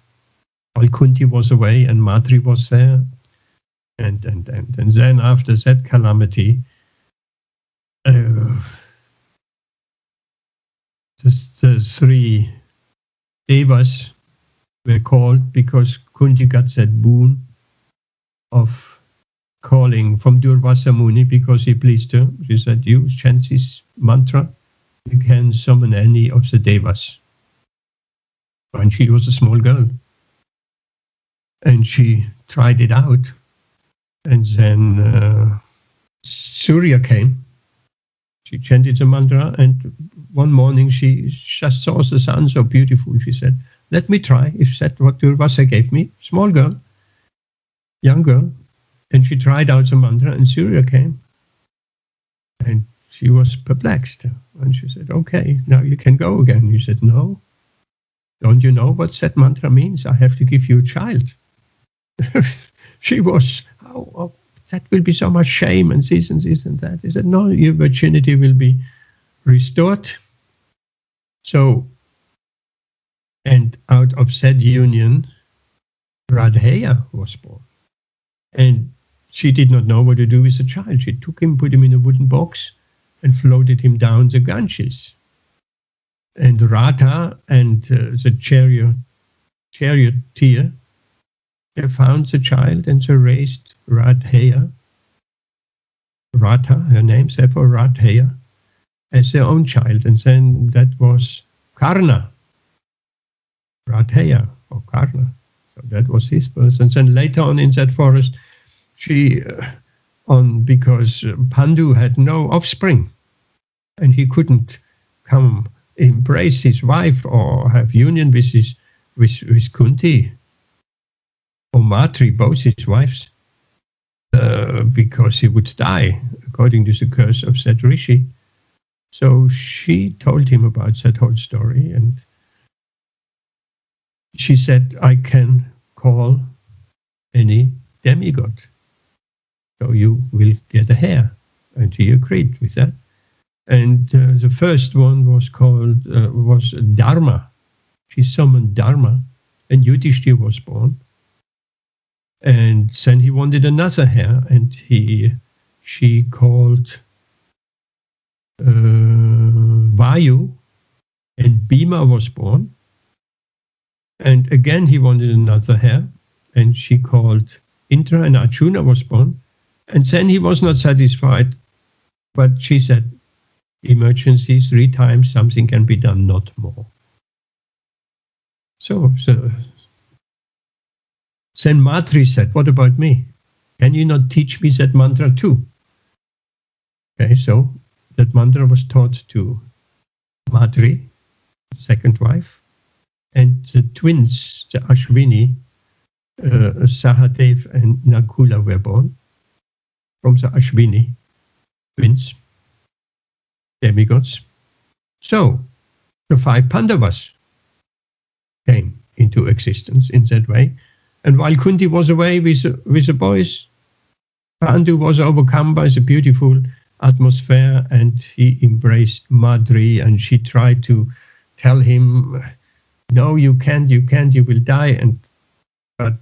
All Kunti was away and Madri was there. And then after that calamity, the 3 devas were called because Kunti got that boon of calling from Durvasa Muni because he pleased her. She said, you chant this mantra, you can summon any of the devas. And she was a small girl. And she tried it out. And then Surya came. She chanted the mantra, and one morning she just saw the sun so beautiful. She said, let me try, if that's what Durvasa gave me. Small girl, young girl. And she tried out the mantra, and Surya came. And she was perplexed. And she said, okay, now you can go again. He said, no, don't you know what that mantra means? I have to give you a child. She was, oh, that will be so much shame and this and this and that. He said, no, your virginity will be restored. So, and out of that union, Radheya was born. And she did not know what to do with the child. She took him, put him in a wooden box, and floated him down the Ganges. And Radha and the charioteer, they found the child and they raised Radheya, Radha, her name, therefore Radheya, as their own child. And then that was Karna, Radheya or Karna. So that was his birth. And then later on in that forest, because Pandu had no offspring and he couldn't come embrace his wife or have union with Kunti or Matri, both his wives, because he would die according to the curse of that rishi. So she told him about that whole story, and she said, I can call any demigod, so you will get a hair. And he agreed with that. And the first one was called, was Dharma. She summoned Dharma, and Yudhishthira was born. And then he wanted another hair, and she called Vayu, and Bhima was born. And again he wanted another hair, and she called Indra, and Arjuna was born. And then he was not satisfied, but she said, emergency 3 times, something can be done, not more. So then Matri said, what about me? Can you not teach me that mantra too? Okay, so that mantra was taught to Matri, second wife, and the twins, the Ashwini, Sahadev and Nakula were born from the Ashwini twins, demigods. So the 5 Pandavas came into existence in that way. And while Kunti was away with the boys, Pandu was overcome by the beautiful atmosphere, and he embraced Madri, and she tried to tell him, no, you can't, you will die. But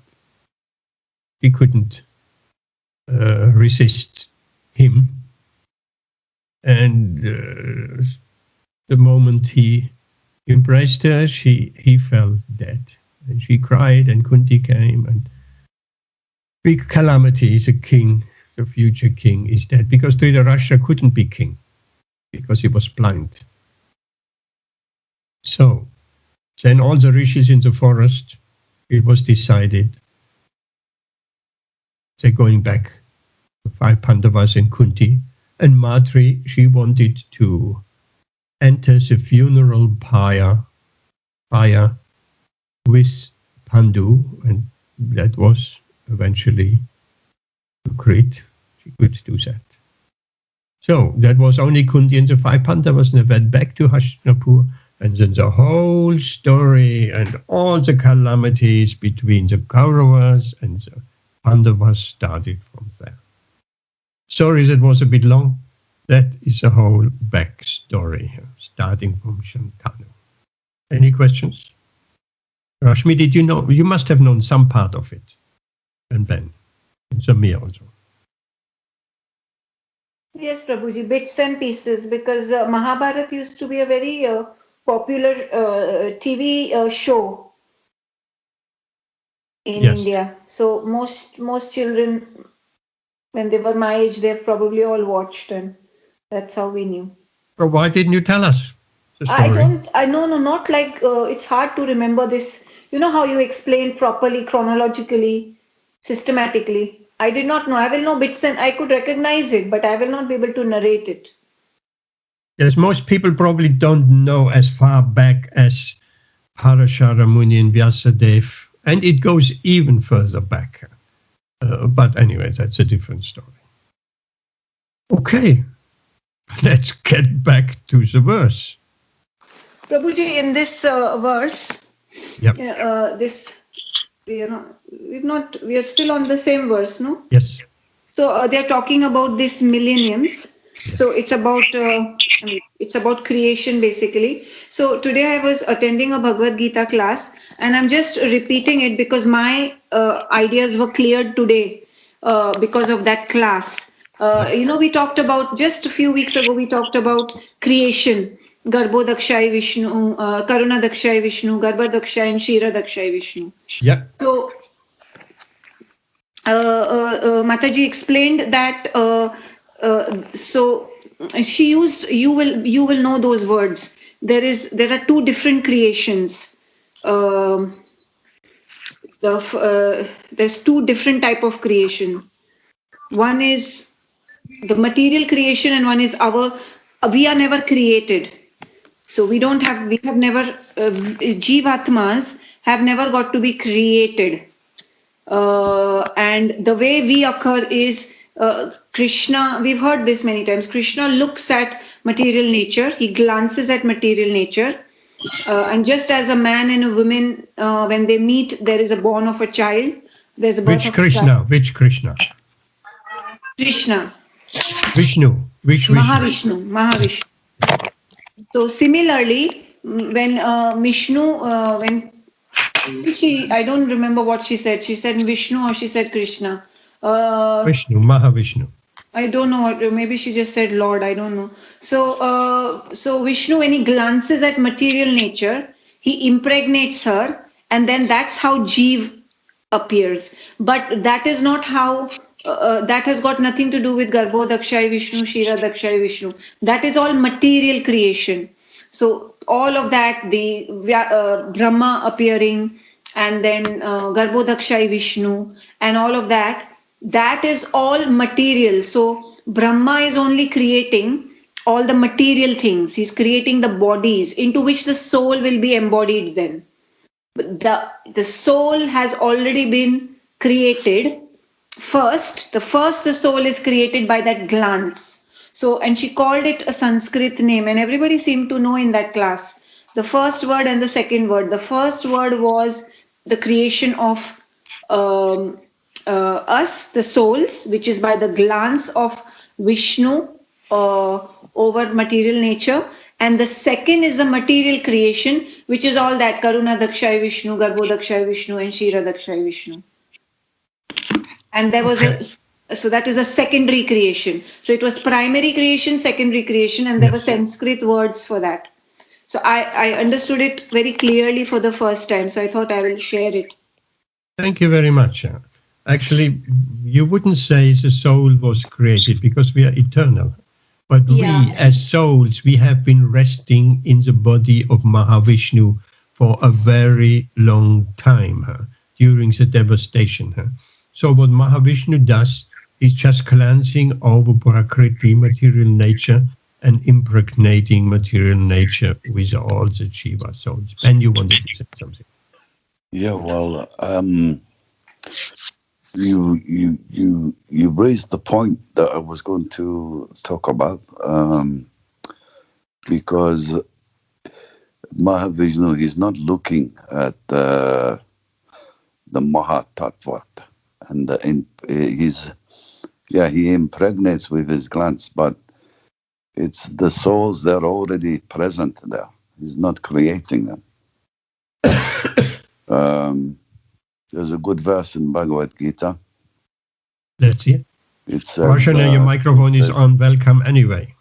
he couldn't resist him. And the moment he embraced her, he fell dead. And she cried, and Kunti came, and big calamity. The king, the future king, is dead, because Dhritarashtra couldn't be king because he was blind. So then all the rishis in the forest, it was decided they're going back, the 5 Pandavas and Kunti. And Matri, she wanted to enter the funeral pyre with Pandu, and that was eventually agreed. She could do that. So that was only Kunti and the 5 Pandavas, and they went back to Hastinapur, and then the whole story and all the calamities between the Kauravas and the Pandavas started from there. Sorry that was a bit long. That is the whole backstory, starting from Shantanu. Any questions? Rashmi, did you know? You must have known some part of it. And Ben, and Samir also. Yes, Prabhuji, bits and pieces, because Mahabharata used to be a very popular TV show in India. So most children, when they were my age, they've probably all watched, and that's how we knew. But why didn't you tell us the story? Not like, it's hard to remember this. You know how you explain properly, chronologically, systematically. I did not know. I will know bits and I could recognize it, but I will not be able to narrate it. Yes, most people probably don't know as far back as Parashara Muni and Vyasadeva, and it goes even further back. But anyway, that's a different story. Okay, let's get back to the verse. Prabhuji, in this verse, Yep. We are still on the same verse, no? Yes. So they're talking about this millenniums. So it's about creation basically. So today I was attending a Bhagavad Gita class, and I'm just repeating it because my ideas were cleared today because of that class. We talked about, just a few weeks ago, we talked about creation. Garbho Dakshai Vishnu, Karuna Dakshai Vishnu, Garbha Dakshai and Shira Dakshai Vishnu. Yeah. So Mataji explained that. So she used, you will know those words. There are two different creations. There's two different type of creation. One is the material creation, and one is we are never created. So we have never, Jivatmas have never got to be created. And the way we occur is, Krishna, we've heard this many times, Krishna looks at material nature, he glances at material nature, and just as a man and a woman, when they meet, there is a born of a child. There's a birth of Krishna? a child. Which Krishna? Krishna. Vishnu. Which Mahavishnu. So similarly, when Vishnu, I don't remember what she said. She said Vishnu or she said Krishna. Vishnu, Mahavishnu. I don't know what. Maybe she just said Lord. I don't know. So Vishnu, when he glances at material nature, he impregnates her, and then that's how Jeev appears. But that is not how. That has got nothing to do with Garbho Dakshai Vishnu, Shira Dakshai Vishnu. That is all material creation. So all of that, the Brahma appearing, and then Garbho Dakshai Vishnu, and all of that, that is all material. So Brahma is only creating all the material things. He's creating the bodies into which the soul will be embodied then. The soul has already been created. The soul is created by that glance. So, and she called it a Sanskrit name, and everybody seemed to know in that class the first word and the second word. The first word was the creation of us, the souls, which is by the glance of Vishnu over material nature. And the second is the material creation, which is all that Karuna Dakshai Vishnu, Garbho Dakshai Vishnu, and Shira Dakshai Vishnu. And there was so that is a secondary creation. So it was primary creation, secondary creation, and there were Sanskrit words for that. So I understood it very clearly for the first time. So I thought I will share it. Thank you very much. Actually, you wouldn't say the soul was created because we are eternal. But we, as souls, we have been resting in the body of Mahavishnu for a very long time during the devastation. So what Mahavishnu does is just glancing over Prakriti, material nature, and impregnating material nature with all the Jiva souls. And you wanted to say something? Yeah, well, you raised the point that I was going to talk about, because Mahavishnu, he's not looking at the Mahatattva, and he impregnates with his glance, but it's the souls that are already present there. He's not creating them. There's a good verse in Bhagavad Gita. Let's see. It says, Roshan, your microphone is on. Welcome anyway.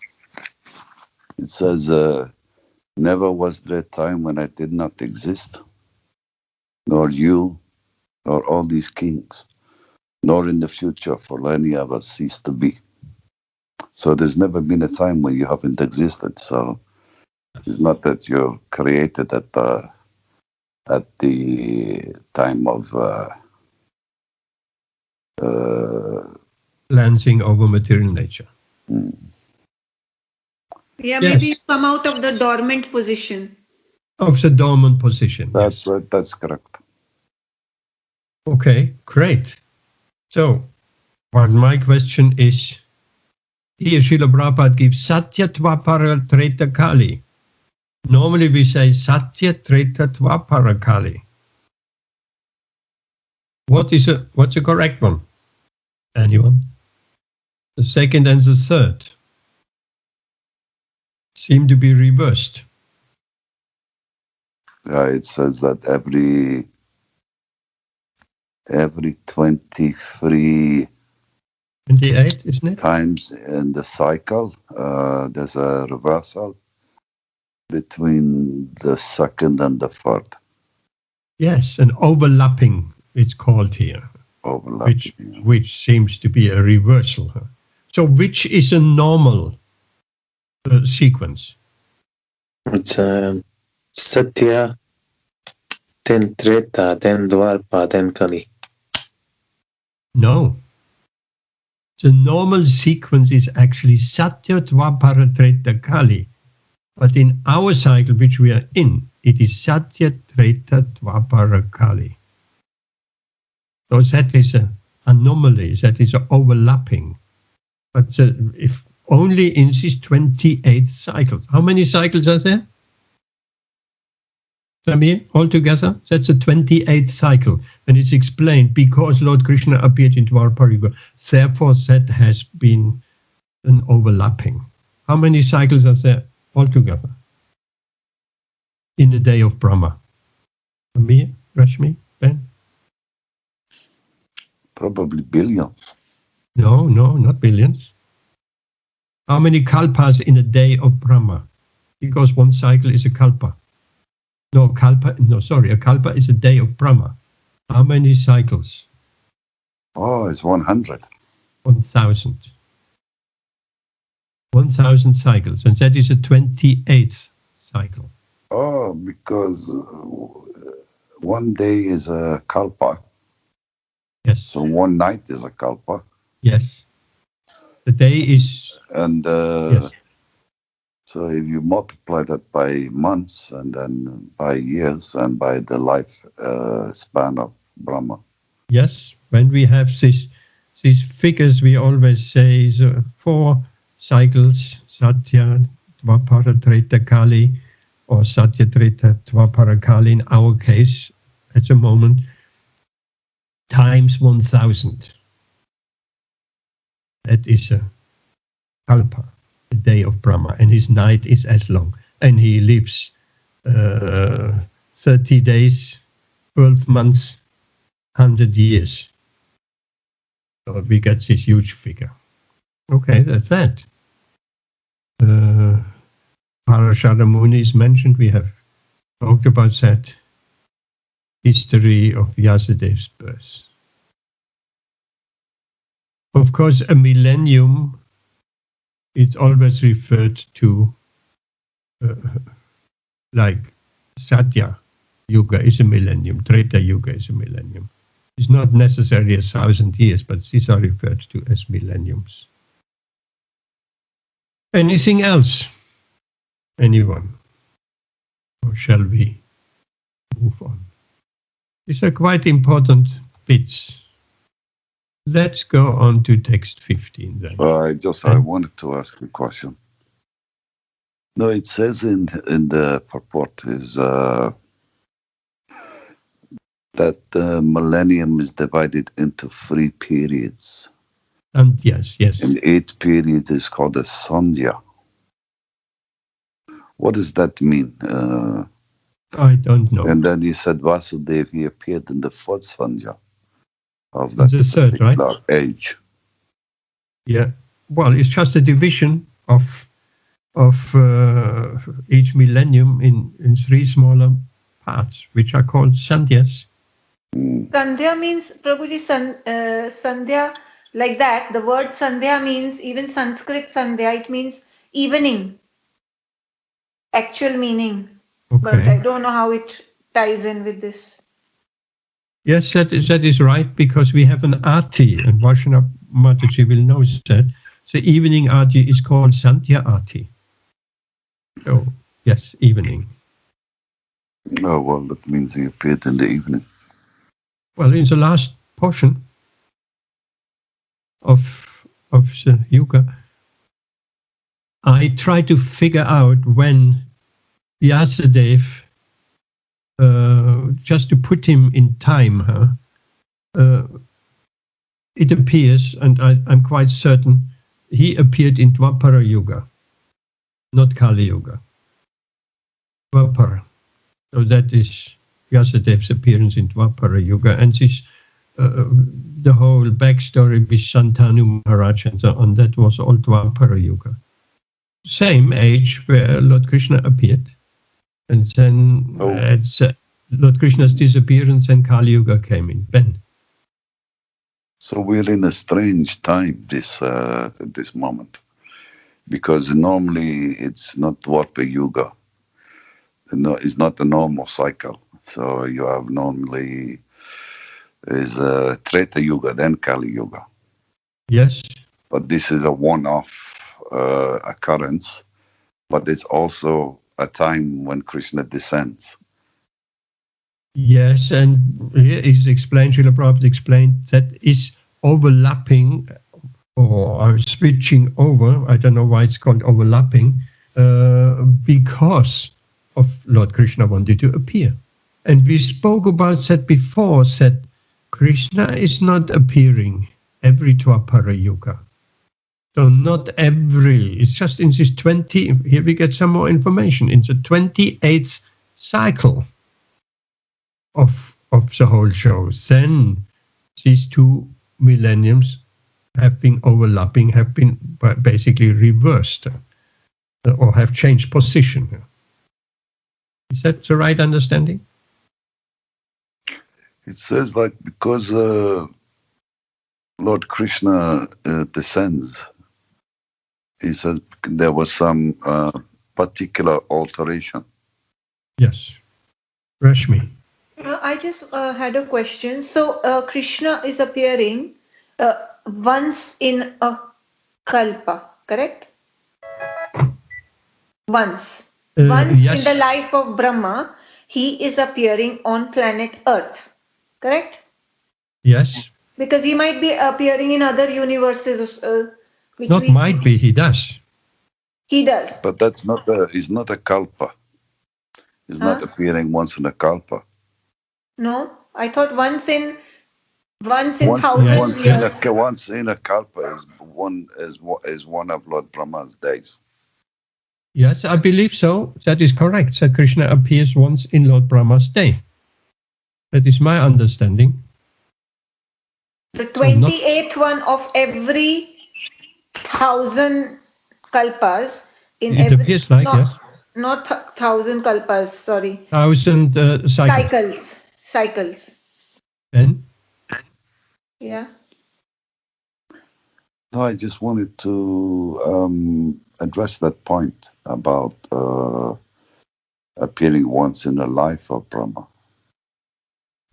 It says, never was there a time when I did not exist, nor you, nor all these kings, nor in the future for any of us cease to be. So there's never been a time when you haven't existed. So it's not that you're created at the time of glancing over material nature. Yeah, maybe you come out of the dormant position. Of the dormant position. That's right, that's correct. Okay, great. So, my question is, here Srila Prabhupada gives Satyatva Paratreta Kali. Normally we say Satya, Treta, Dvapara, Kali. What's the correct one? Anyone? The second and the third seem to be reversed. Yeah, it says that every 23 28, isn't it? times in the cycle, there's a reversal between the second and the third. Yes, an overlapping, it's called here, which seems to be a reversal. So which is a normal sequence? It's Satya, then Treta, then Dwapara, then Kali. No. The normal sequence is actually Satya, Dvapara, Treta, Kali. But in our cycle, which we are in, it is Satya, Treta, Dvapara, Kali. So that is an anomaly, that is an overlapping. But if only in these 28 cycles. How many cycles are there? Samir, altogether? That's a 28th cycle. And it's explained because Lord Krishna appeared in Dwapara Yuga. Therefore, that has been an overlapping. How many cycles are there altogether in the day of Brahma? Samir, Rashmi, Ben? Probably billions. No, not billions. How many kalpas in a day of Brahma? Because one cycle is a kalpa. A kalpa is a day of Brahma. How many cycles? Oh, it's 100. 1,000. 1,000 cycles, and that is a 28th cycle. Oh, because one day is a kalpa. Yes. So one night is a kalpa. Yes. The day is... And yes. So if you multiply that by months and then by years and by the life span of Brahma. Yes, when we have these figures, we always say 4 cycles, Satya, Dvapara, Treta, Kali, or Satya, Treta, Dvapara, Kali in our case at the moment, times 1,000. That is a kalpa, the day of Brahma, and his night is as long. And he lives 30 days, 12 months, 100 years. So we get this huge figure. Okay, that's that. Parashara Muni is mentioned. We have talked about that. History of Vyasadev's birth. Of course, a millennium, it's always referred to like Satya Yuga is a millennium, Treta Yuga is a millennium. It's not necessarily 1,000 years, but these are referred to as millenniums. Anything else? Anyone? Or shall we move on? These are quite important bits. Let's go on to text 15 then. I wanted to ask a question. No, it says in the purport is that the millennium is divided into 3 periods. And yes. And 8th period is called a Sandhya. What does that mean? I don't know. And then he said Vasudeva, he appeared in the 4th Sandhya of that the third, right? age. Yeah. Well, it's just a division of each millennium in 3 smaller parts, which are called Sandhyas. Sandhya means, Prabhuji, Sandhya, like that, the word Sandhya means, even Sanskrit Sandhya, it means evening, actual meaning. Okay. But I don't know how it ties in with this. Yes, that is right, because we have an Aarti, and Vaishnava Mataji will know that. The evening Aarti is called Sandhya Aarti. So, yes, evening. Oh, well, that means he appeared in the evening. Well, in the last portion of the Yuga, I try to figure out when Vyasadeva, just to put him in time, it appears, and I'm quite certain, he appeared in Dwapara Yuga, not Kali Yuga. Dwapara. So that is Vyasadev's appearance in Dwapara Yuga, and this, the whole backstory with Shantanu Maharaj and so on, that was all Dwapara Yuga. Same age where Lord Krishna appeared. And then at Lord Krishna's disappearance, and Kali Yuga came in. Ben. So we're in a strange time this moment, because normally it's not Dwapara Yuga. No, it's not a normal cycle. So you have normally is Treta Yuga, then Kali Yuga. Yes. But this is a one-off occurrence, but it's also a time when Krishna descends. Yes, and here is explained, Srila Prabhupada explained, that is overlapping or switching over, I don't know why it's called overlapping, because of Lord Krishna wanted to appear. And we spoke about that before, that Krishna is not appearing every Dwapara Yuga. So not every, it's just in this 20, here we get some more information, in the 28th cycle of the whole show. Then these 2 millenniums have been overlapping, have been basically reversed, or have changed position. Is that the right understanding? It says like because Lord Krishna descends, he says there was some particular alteration. Yes. Rashmi. I just had a question. So Krishna is appearing once in a kalpa, correct? Once. Yes. In the life of Brahma, he is appearing on planet Earth, correct? Yes. Because he might be appearing in other universes. Not might be, he does. He does. But that's not he's not a kalpa. He's not appearing once in a kalpa. No, I thought once in 1,000 years. Once in a kalpa is one of Lord Brahma's days. Yes, I believe so. That is correct. So Krishna appears once in Lord Brahma's day. That is my understanding. The 28th one of every 1,000 kalpas. It appears like, yes. Not 1,000 kalpas, sorry. 1,000 cycles. Cycles. Ben? Yeah. No, I just wanted to address that point about appearing once in the life of Brahma.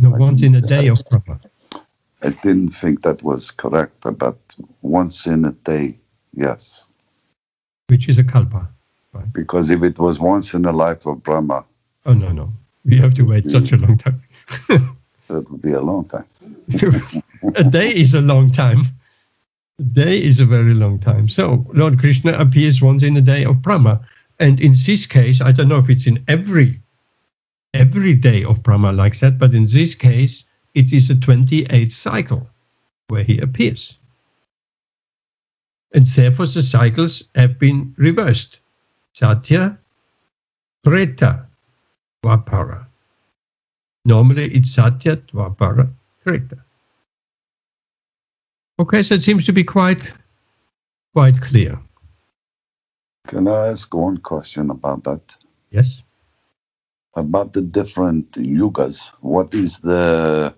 No, once in a day of Brahma. I didn't think that was correct, but once in a day, yes. Which is a kalpa. Right. Because if it was once in the life of Brahma... Oh, no. We have to wait such a long time. That would be a long time. A day is a long time. A day is a very long time. So Lord Krishna appears once in a day of Brahma. And in this case, I don't know if it's in every day of Brahma like that, but in this case, it is a 28th cycle where he appears. And therefore the cycles have been reversed. Satya, Treta, Dwapara. Normally it's Satya, Dwapara, Treta. Okay, so it seems to be quite clear. Can I ask one question about that? Yes. About the different yugas, what is the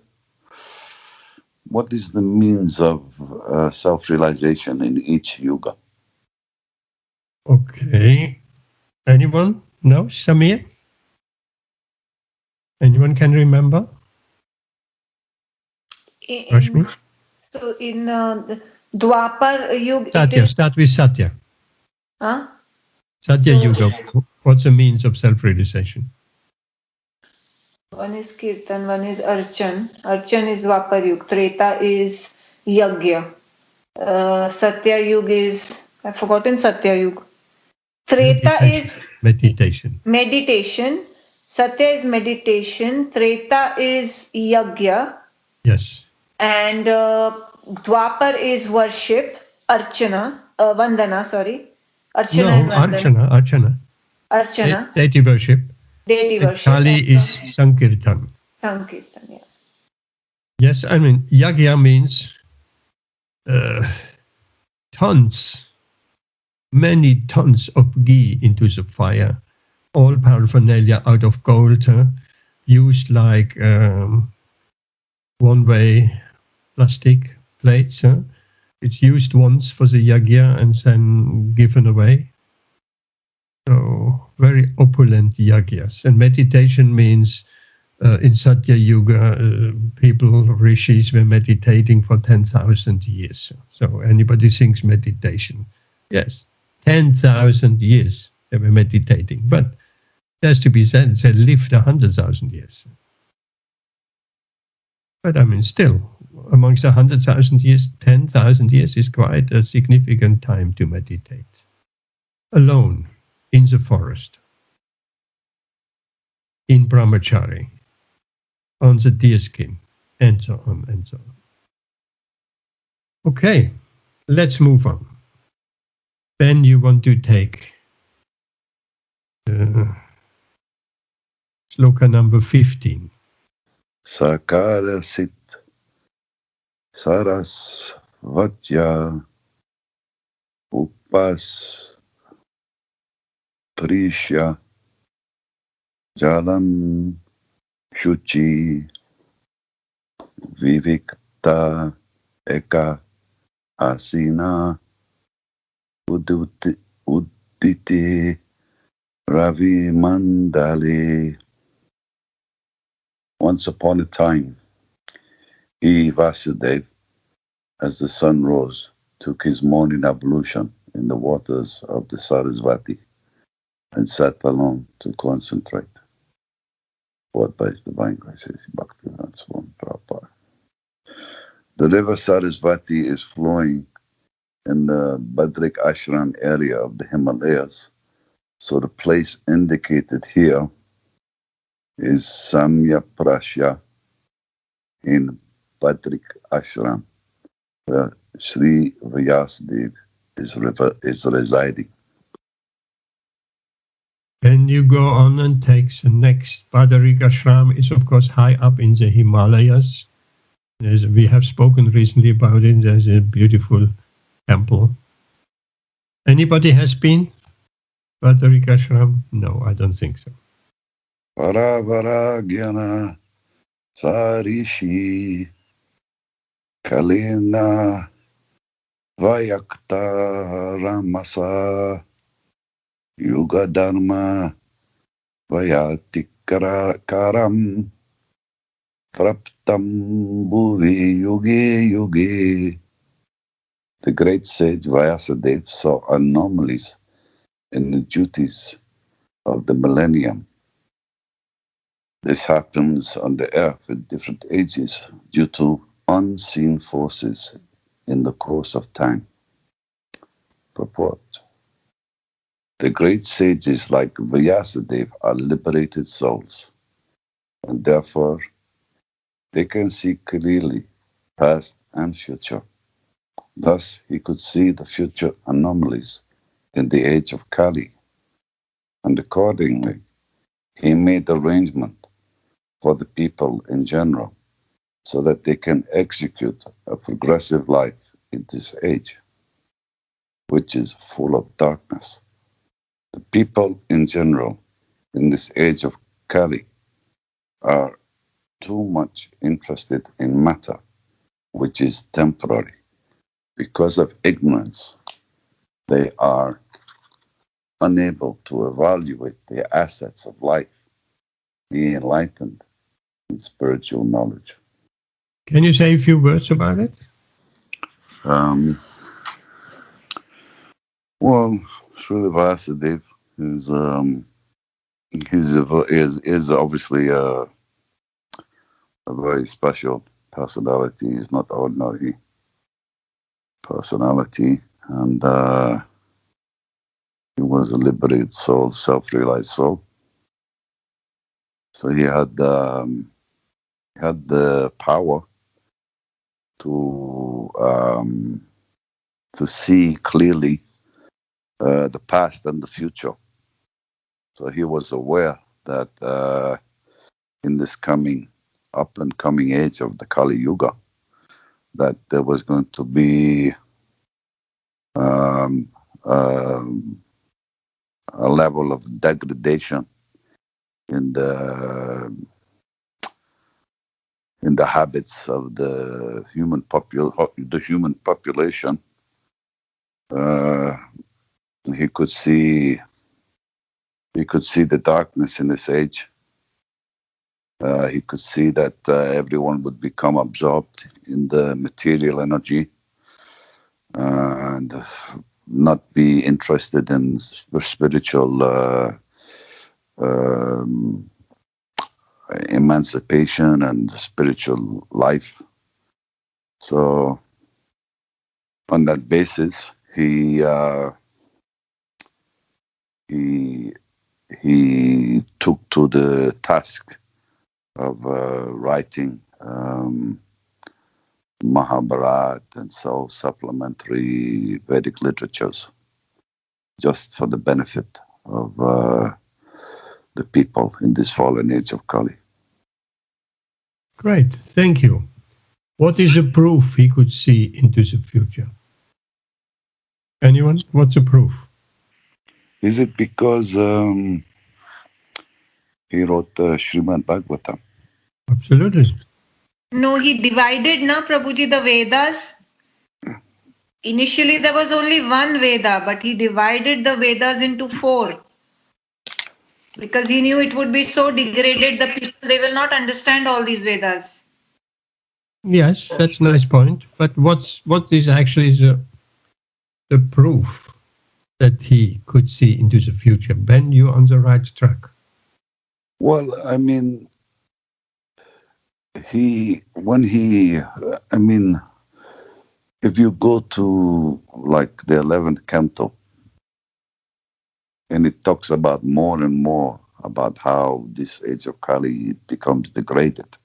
means of self-realization in each yuga? Okay. Anyone? No? Samir? Anyone can remember? Rashmi? So in Dwapar Yuga... Satya, start with Satya. Huh? Satya Yuga, what's the means of self-realization? One is Kirtan, one is Archan. Archan is Dwapar Yuga. Treta is Yagya. Satya Yuga is... I've forgotten Satya Yuga. Treta is Meditation. Meditation. Satya is meditation. Treta is yagya. Yes. And Dwapar is worship. Archana. Vandana, sorry. Archana and Vandana. Archana. Deity worship. Deity And worship. Kali is Sankirtan. Sankirtan, yeah. Yes, I mean, yagya means many tons of ghee into the fire, all paraphernalia out of gold, used like one-way plastic plates. It's used once for the yagya and then given away. So very opulent yagyas. And meditation means in Satya Yuga, rishis were meditating for 10,000 years. So anybody thinks meditation. Yes, 10,000 years they were meditating. But it has to be said, they lived 100,000 years. But I mean, still, amongst 100,000 years, 10,000 years is quite a significant time to meditate. Alone, in the forest, in brahmachari, on the deerskin, and so on and so on. Okay, let's move on. Ben, you want to take sloka number 15. Sakala sit sarasvatya upas prishya jalam shuchi vivikta eka asina uditi ravi mandali. Once upon a time, Vasudeva, as the sun rose, took his morning ablution in the waters of the Sarasvati and sat alone to concentrate. What by His Divine Grace, Bhaktivedanta Swami Prabhupada. The river Sarasvati is flowing in the Badrik Ashram area of the Himalayas. So the place indicated here is Samya Prasya in Badrik Ashram, where Sri Vyasadeva is residing. Then you go on and take the next. Badrik Ashram is of course high up in the Himalayas. We have spoken recently about it. There's a beautiful temple. Anybody has been? Badrik Ashram? No, I don't think so. Varavara Gyana Sarishi Kalina Vayakta Ramasa Yuga Dharma Vayatikkaram Praptam Bhuvi Yuge Yuge. The great sage Vyasadeva saw anomalies in the duties of the millennium. This happens on the earth at different ages due to unseen forces in the course of time. Purport. The great sages like Vyasadeva are liberated souls, and therefore they can see clearly past and future. Thus, he could see the future anomalies in the age of Kali, and accordingly, he made arrangement for the people in general so that they can execute a progressive life in this age, which is full of darkness. The people in general in this age of Kali are too much interested in matter, which is temporary. Because of ignorance, they are unable to evaluate the assets of life, be enlightened in spiritual knowledge. Can you say a few words about it? Well, Srila Vyasadeva is obviously a very special personality. He's not ordinary personality, and He was a liberated soul, self-realized soul. So he had the power to see clearly the past and the future. So he was aware that in this up and coming age of the Kali Yuga, that there was going to be a level of degradation in the habits of the human population. He could see the darkness in this age. He could see that everyone would become absorbed in the material energy and not be interested in spiritual emancipation and spiritual life. So on that basis, he took to the task of writing Mahabharata and so supplementary Vedic literatures, just for the benefit of the people in this fallen age of Kali. Great, thank you. What is the proof he could see into the future? Anyone? What's the proof? Is it because he wrote Śrīmad-Bhāgavatam? Absolutely. No, he divided, na Prabhuji, the Vedas. Initially, there was only one Veda, but he divided the Vedas into 4. Because he knew it would be so degraded, the people, they will not understand all these Vedas. Yes, that's a nice point. But what is actually the proof that he could see into the future? Ben, you're on the right track. Well, I mean, if you go to like the 11th canto, and it talks about more and more about how this age of Kali becomes degraded.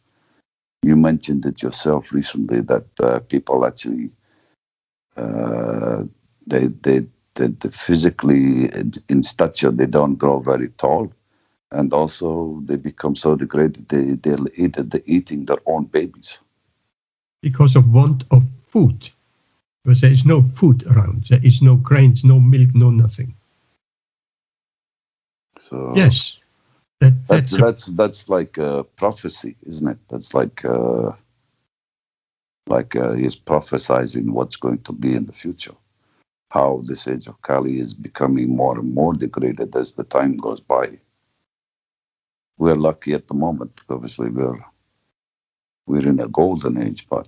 You mentioned it yourself recently that people actually, they physically in stature, they don't grow very tall. And also they become so degraded, they're eating their own babies. Because of want of food. Because there is no food around. There is no grains, no milk, no nothing. So yes. That's like a prophecy, isn't it? That's like he's prophesizing what's going to be in the future. How this age of Kali is becoming more and more degraded as the time goes by. We're lucky at the moment. Obviously, we're in a golden age, but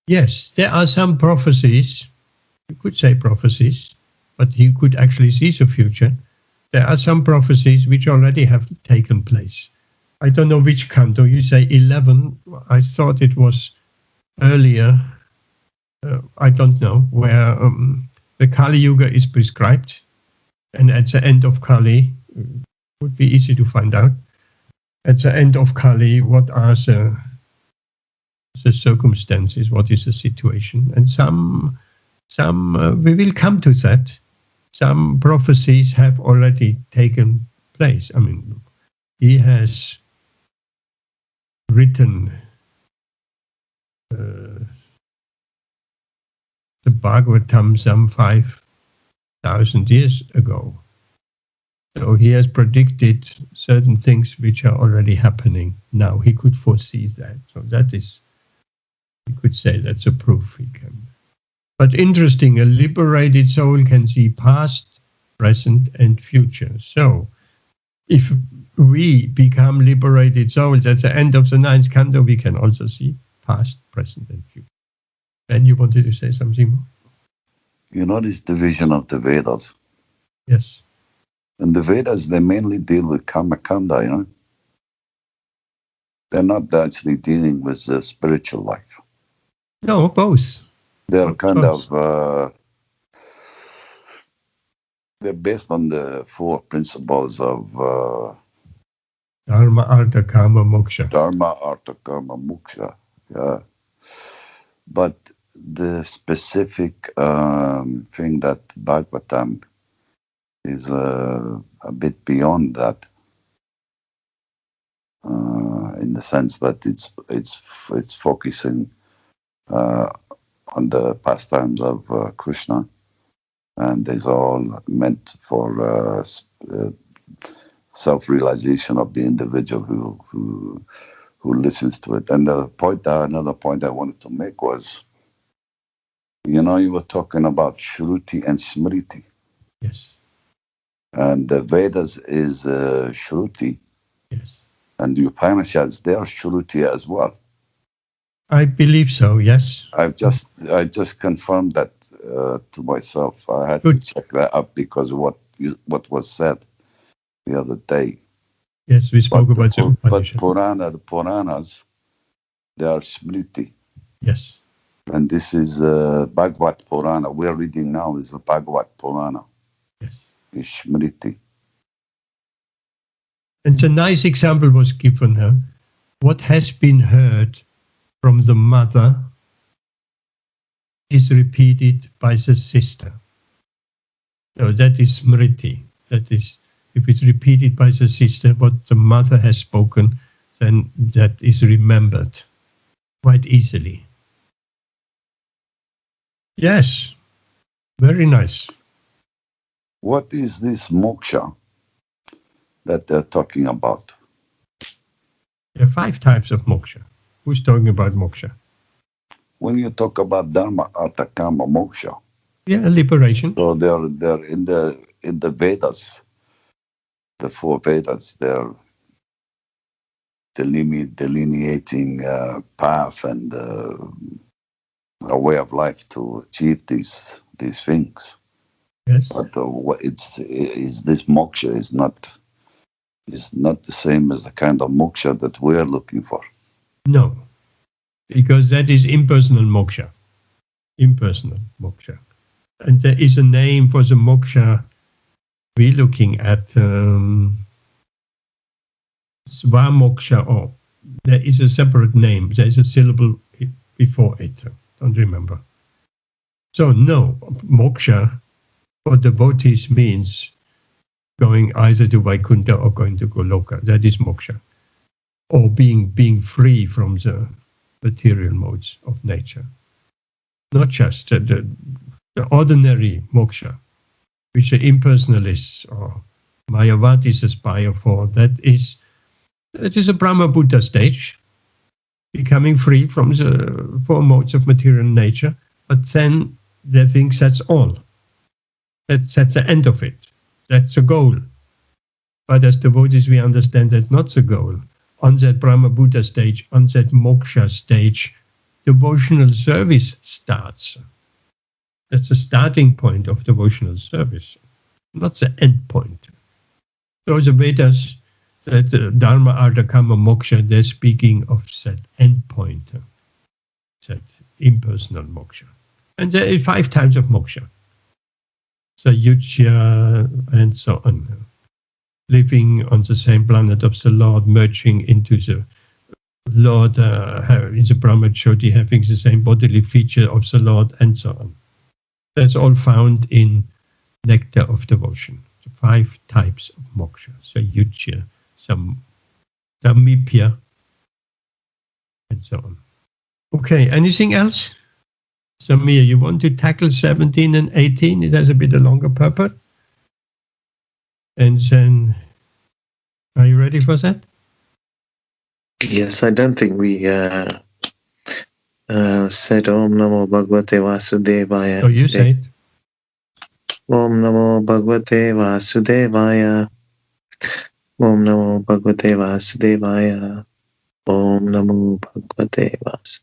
Yes, there are some prophecies. You could say prophecies, but he could actually see the future. There are some prophecies which already have taken place. I don't know which canto. You say 11. I thought it was earlier. I don't know, where the Kali Yuga is prescribed. And at the end of Kali, would be easy to find out. At the end of Kali, what are the circumstances? What is the situation? And some we will come to that. Some prophecies have already taken place. I mean, he has written the Bhagavatam some 5,000 years ago. So he has predicted certain things which are already happening now. He could foresee that. So that is, you could say that's a proof he can. But interesting, a liberated soul can see past, present, and future. So if we become liberated souls at the end of the 9th canto, we can also see past, present, and future. And you wanted to say something more? You know this division of the Vedas? Yes. And the Vedas, they mainly deal with Karma-kanda, They're not actually dealing with the spiritual life. No, both. They're kind of They're based on the 4 principles of Dharma, Artha, Kama, Moksha. Dharma, Artha, Kama, Moksha. Yeah. But the specific thing that Bhagavatam is a bit beyond that, in the sense that it's focusing on the pastimes of Krishna, and is all meant for self-realization of the individual who listens to it. And another point I wanted to make was, you were talking about Shruti and Smriti. Yes. And the Vedas is Shruti. Yes. And the Upanishads, they are Shruti as well. I believe so, yes. I just confirmed that to myself. I had to check that up because of what was said the other day. Yes, we spoke about the Upanishad. But the Puranas, they are Smriti. Yes. And this is Bhagavat Purana. We're reading now is the Bhagavat Purana. Yes. It's Smriti. And a nice example was given her. What has been heard from the mother is repeated by the sister. So that is Smriti. That is, if it's repeated by the sister, what the mother has spoken, then that is remembered quite easily. Yes, very nice. What is this moksha that they're talking about? There are 5 types of moksha. Who's talking about moksha? When you talk about Dharma, Artha, Kama, Moksha. Yeah, liberation. So they're in the Vedas, the 4 Vedas. They're delineating path and a way of life to achieve these things. Yes. But this moksha is not the same as the kind of moksha that we're looking for. No, because that is impersonal moksha. Impersonal moksha. And there is a name for the moksha we're looking at, Svamoksha, or there is a separate name. There is a syllable before it. Don't remember. So no, moksha for devotees means going either to Vaikuntha or going to Goloka. That is moksha. Or being free from the material modes of nature. Not just the ordinary moksha, which the impersonalists or Mayavadis aspire for. That is a Brahma Buddha stage, becoming free from the 4 modes of material nature, but then they think that's all. That's the end of it. That's the goal. But as devotees, we understand that's not the goal. On that Brahma Buddha stage, on that moksha stage, devotional service starts. That's the starting point of devotional service, not the end point. So the Vedas, that Dharma, Artha, Kama, Moksha, they're speaking of that end point, that impersonal moksha. And there are 5 types of moksha. Sayujya and so on. Living on the same planet of the Lord, merging into the Lord, in the Brahmajyoti, having the same bodily feature of the Lord, and so on. That's all found in Nectar of Devotion. The 5 types of moksha. Sayujya, Samipya, and so on. Okay, anything else? Samir, you want to tackle 17 and 18? It has a bit of longer purport. And then, are you ready for that? Yes, I don't think we said Om Namo Bhagavate Vasudevaya. Oh, you say it. Om Namo Bhagavate Vasudevaya. Om Namo Bhagavate Vasudevaya. Om Namo Bhagavate Vasudevaya.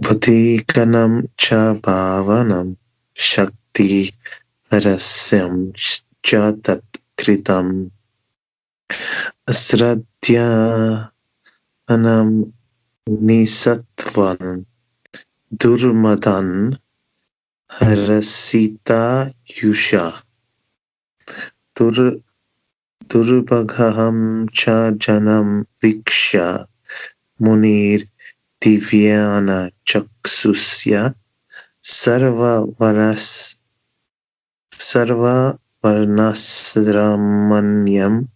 Bhutikanam cha bhavanam shakti rasyam cha tat kritam asradhya anam nisatvan durmadan Harasita Yusha Durbagham cha janam viksha munir divyana chaksusya sarva varnasramanyam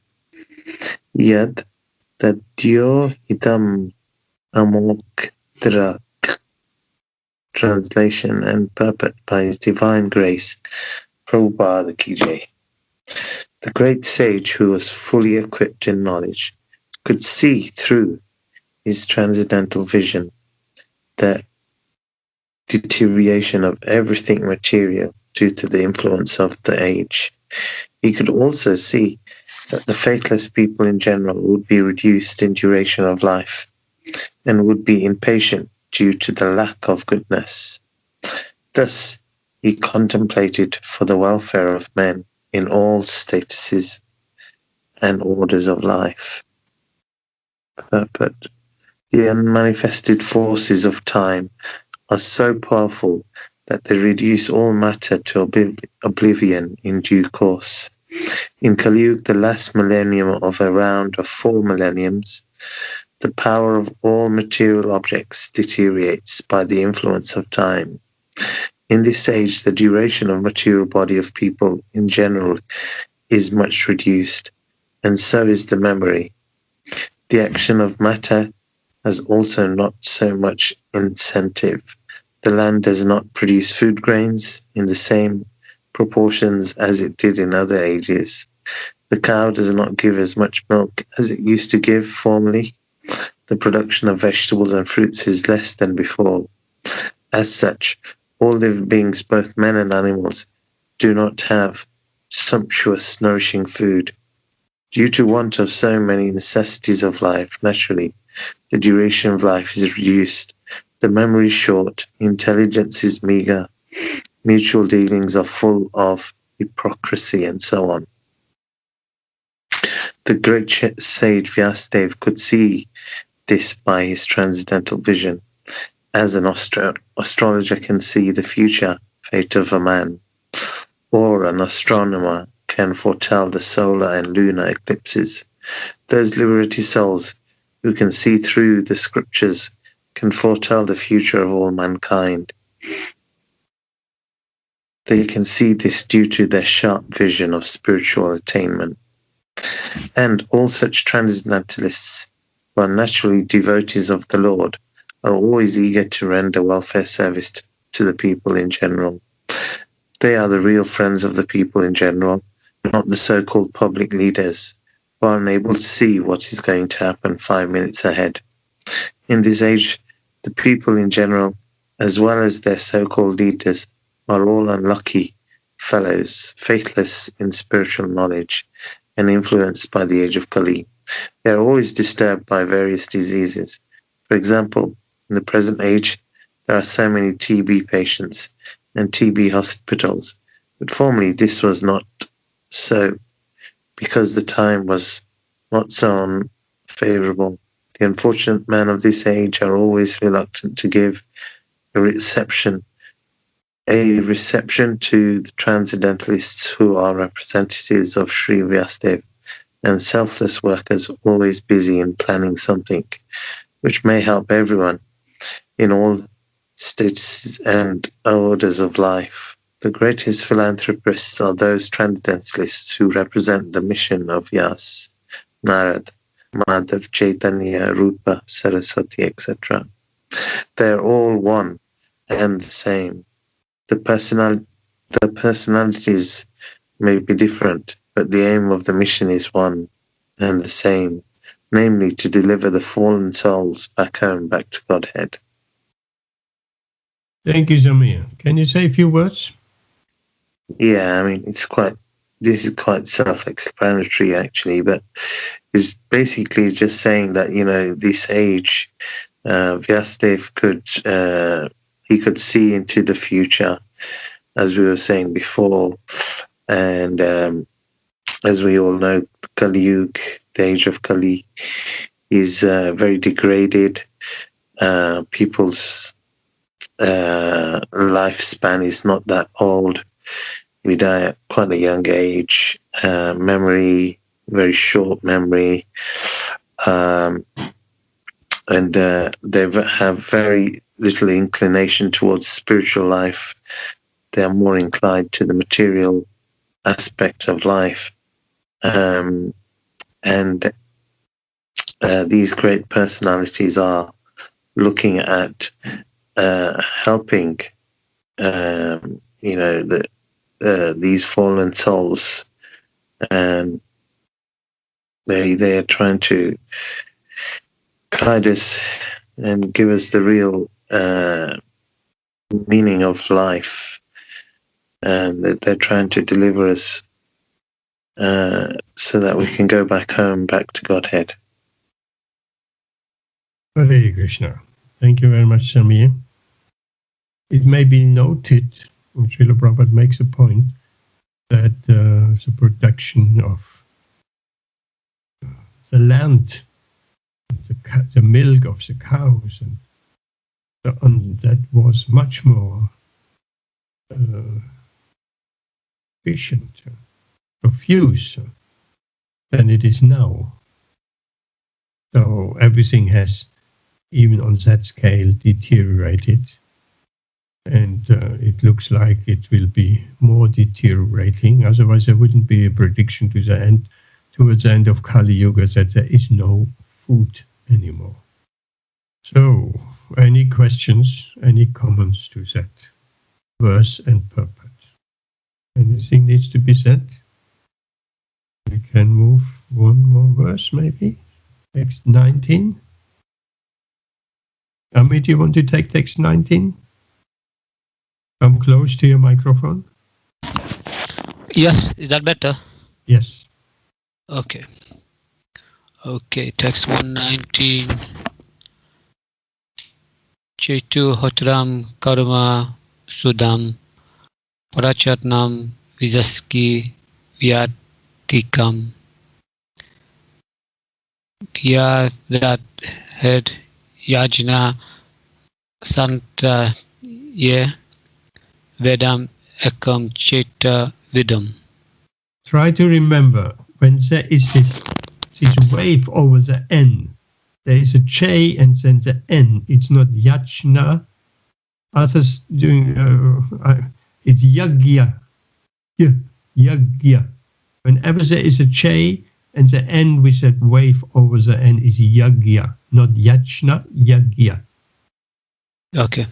yad tadyo hitam amokdra. Translation and purport by His Divine Grace, Prabhupada Ki Jai. The great sage, who was fully equipped in knowledge, could see through his transcendental vision the deterioration of everything material due to the influence of the age. He could also see that the faithless people in general would be reduced in duration of life and would be impatient due to the lack of goodness. Thus, he contemplated for the welfare of men in all statuses and orders of life. But the unmanifested forces of time are so powerful that they reduce all matter to oblivion in due course. In Kali Yuga, the last millennium of a round of 4 millenniums, the power of all material objects deteriorates by the influence of time. In this age, the duration of material body of people in general is much reduced, and so is the memory. The action of matter has also not so much incentive. The land does not produce food grains in the same proportions as it did in other ages. The cow does not give as much milk as it used to give formerly. The production of vegetables and fruits is less than before. As such, all living beings, both men and animals, do not have sumptuous, nourishing food. Due to want of so many necessities of life, naturally, the duration of life is reduced, the memory is short, intelligence is meager, mutual dealings are full of hypocrisy, and so on. The great sage Vyasadeva could see this by his transcendental vision, as an astrologer can see the future fate of a man, or an astronomer can foretell the solar and lunar eclipses. Those liberated souls who can see through the scriptures can foretell the future of all mankind. They can see this due to their sharp vision of spiritual attainment. And all such transcendentalists who are naturally devotees of the Lord are always eager to render welfare service to the people in general. They are the real friends of the people in general, not the so-called public leaders who are unable to see what is going to happen 5 minutes ahead. In this age, the people in general, as well as their so-called leaders, are all unlucky fellows, faithless in spiritual knowledge, and influenced by the age of Kali. They are always disturbed by various diseases. For example, in the present age, there are so many TB patients and TB hospitals, but formerly this was not so, because the time was not so unfavorable. The unfortunate men of this age are always reluctant to give a reception to the transcendentalists who are representatives of Sri Vyasadeva, and selfless workers always busy in planning something which may help everyone in all stages and orders of life. The greatest philanthropists are those transcendentalists who represent the mission of Vyas, Narad, Madhav, Chaitanya, Rupa, Saraswati, etc. They are all one and the same. The personalities may be different, but the aim of the mission is one and the same, namely to deliver the fallen souls back home, back to Godhead. Thank you, Zamir. Can you say a few words? Yeah, I mean, this is quite self-explanatory actually, but it's basically just saying that, this age, Vyasadeva could see into the future, as we were saying before, and as we all know, Kali Yuga, the age of Kali, is very degraded. People's lifespan is not that old. We die at quite a young age. Memory, very short memory. And they have very little inclination towards spiritual life. They are more inclined to the material aspect of life. And these great personalities are looking at helping, these fallen souls, and they are trying to guide us and give us the real meaning of life, and they're trying to deliver us so that we can go back home, back to Godhead. Hare Krishna. Thank you very much, Samir. It may be noted, and Srila Prabhupada makes a point, that the production of the land, the milk of the cows, and so on, that was much more efficient, profuse than it is now. So everything has, even on that scale, deteriorated, and it looks like it will be more deteriorating. Otherwise, there wouldn't be a prediction towards the end of Kali Yuga, that there is no food anymore. So, any questions, any comments to that verse and purpose? Anything needs to be said? We can move one more verse, maybe. Text 19. Ami, do you want to take text 19? Come close to your microphone. Yes, is that better? Yes. Okay. Okay, text 119. Chetu hotram karma sudam parachatnam vijaski vyatikam Kyadat head yajna santa ye vedam ekam cheta vidam. Try to remember, when there is this wave over the N, there is a J and then the N. It's not yajna. Others doing it's yagya. Yagya. Whenever there is a J and the N with that wave over the N is yagya, not yajna, yagya. Okay.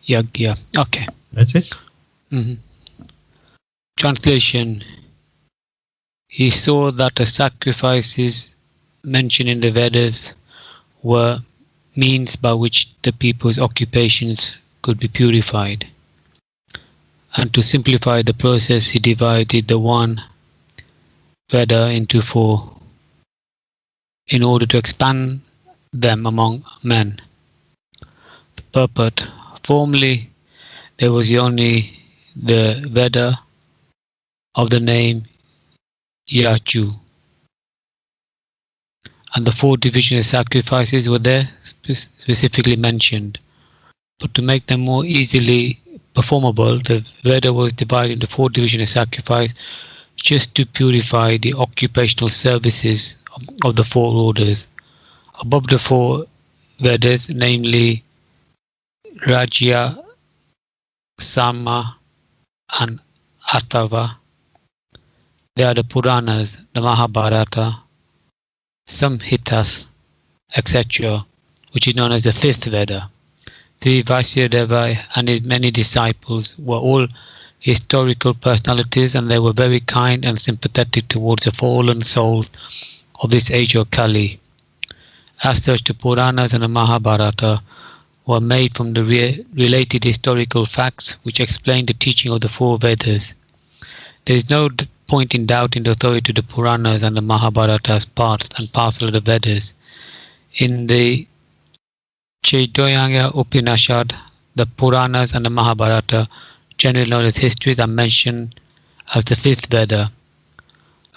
Yagya. Okay. That's it. Mm-hmm. Translation. He saw that the sacrifices mentioned in the Vedas were means by which the people's occupations could be purified. And to simplify the process, he divided the one Veda into 4 in order to expand them among men. The purport. Formerly, there was only the Veda of the name Yaju, and the 4 divisions of sacrifices were there specifically mentioned. But to make them more easily performable, the Veda was divided into 4 divisions of sacrifice just to purify the occupational services of the 4 orders. Above the 4 Vedas, namely Rajya, Sama, and Atharva, they are the Puranas, the Mahabharata, Samhitas, etc., which is known as the 5th Veda. Sri Vyasadeva and his many disciples were all historical personalities, and they were very kind and sympathetic towards the fallen souls of this age of Kali. As such, the Puranas and the Mahabharata were made from the related historical facts which explain the teaching of the 4 Vedas. There is no point in doubting the authority of the Puranas and the Mahabharata as parts and parcel of the Vedas. In the Chaitanya Upanishad, the Puranas and the Mahabharata, generally known as histories, are mentioned as the 5th Veda.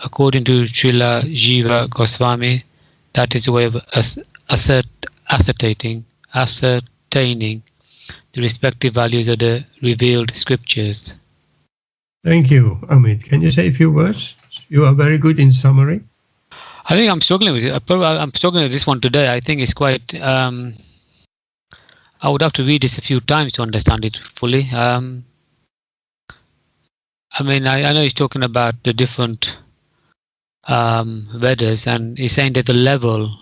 According to Srila Jiva Goswami, that is a way of ascertaining the respective values of the revealed scriptures. Thank you, Amit. Can you say a few words? You are very good in summary. I think I'm struggling with it. I'm struggling with this one today. I think it's quite. I would have to read this a few times to understand it fully. I mean, I know he's talking about the different Vedas, and he's saying that the level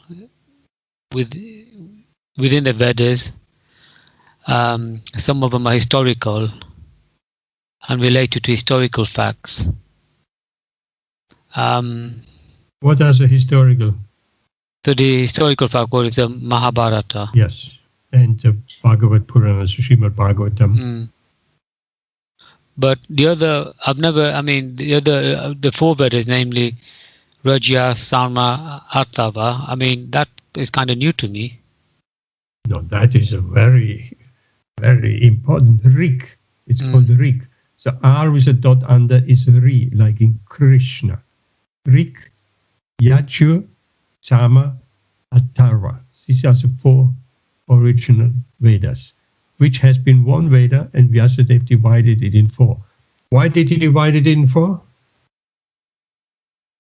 within the Vedas, some of them are historical and related to historical facts. What is a historical? So the historical fact is the Mahabharata. Yes, and the Bhagavad Purana, Śrīmad-Bhāgavatam. But the other, the four Vedas, namely Rajya, Sama, Atava, I mean, that is kind of new to me. No, that is a very, very important Rig. It's called Rig. So R with a dot under is Ri, like in Krishna. Rig, Yajur, Sama, Atharva. These are the four original Vedas, which has been one Veda, and Vyasadeva divided it in four. Why did he divide it in four?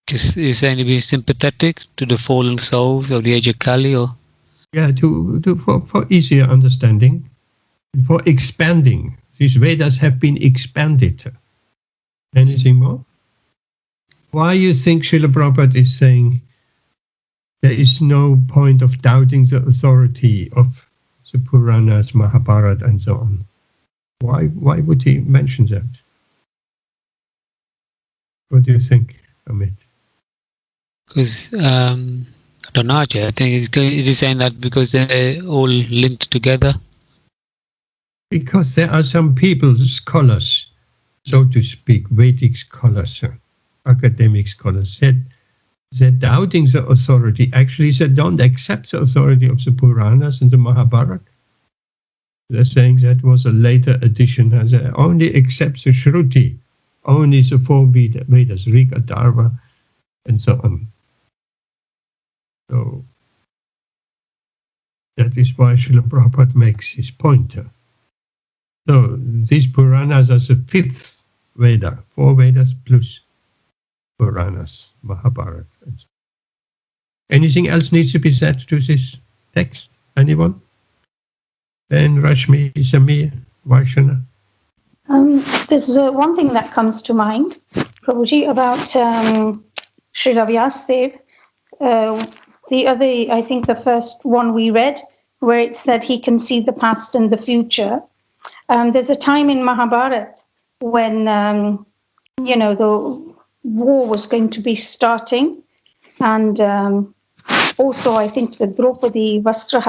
Because he's saying to be sympathetic to the fallen souls of the age of Kali, or? Yeah, for easier understanding, for expanding. These Vedas have been expanded. Anything more? Why you think Srila Prabhupada is saying there is no point of doubting the authority of the Puranas, Mahabharata, and so on? Why would he mention that? What do you think, Amit? Because, I don't know, I think it is saying that because they're all linked together. Because there are some people, scholars, so to speak, Vedic scholars, academic scholars, said they're doubting the authority. Actually, they don't accept the authority of the Puranas and the Mahabharata. They're saying that was a later addition. They only accept the Shruti, only the four Vedas, Rig, Atharva, and so on. So that is why Srila Prabhupada makes his point. So these Puranas are the fifth Veda, four Vedas plus Puranas, Mahabharata. Anything else needs to be said to this text? Anyone? Then Rashmi, Samir, Vaishana. There's one thing that comes to mind, Prabhuji, about Srila Vyasadeva. I think the first one we read, where it said he can see the past and the future. There's a time in Mahabharata when, the war was going to be starting, and also I think the Draupadi Vastra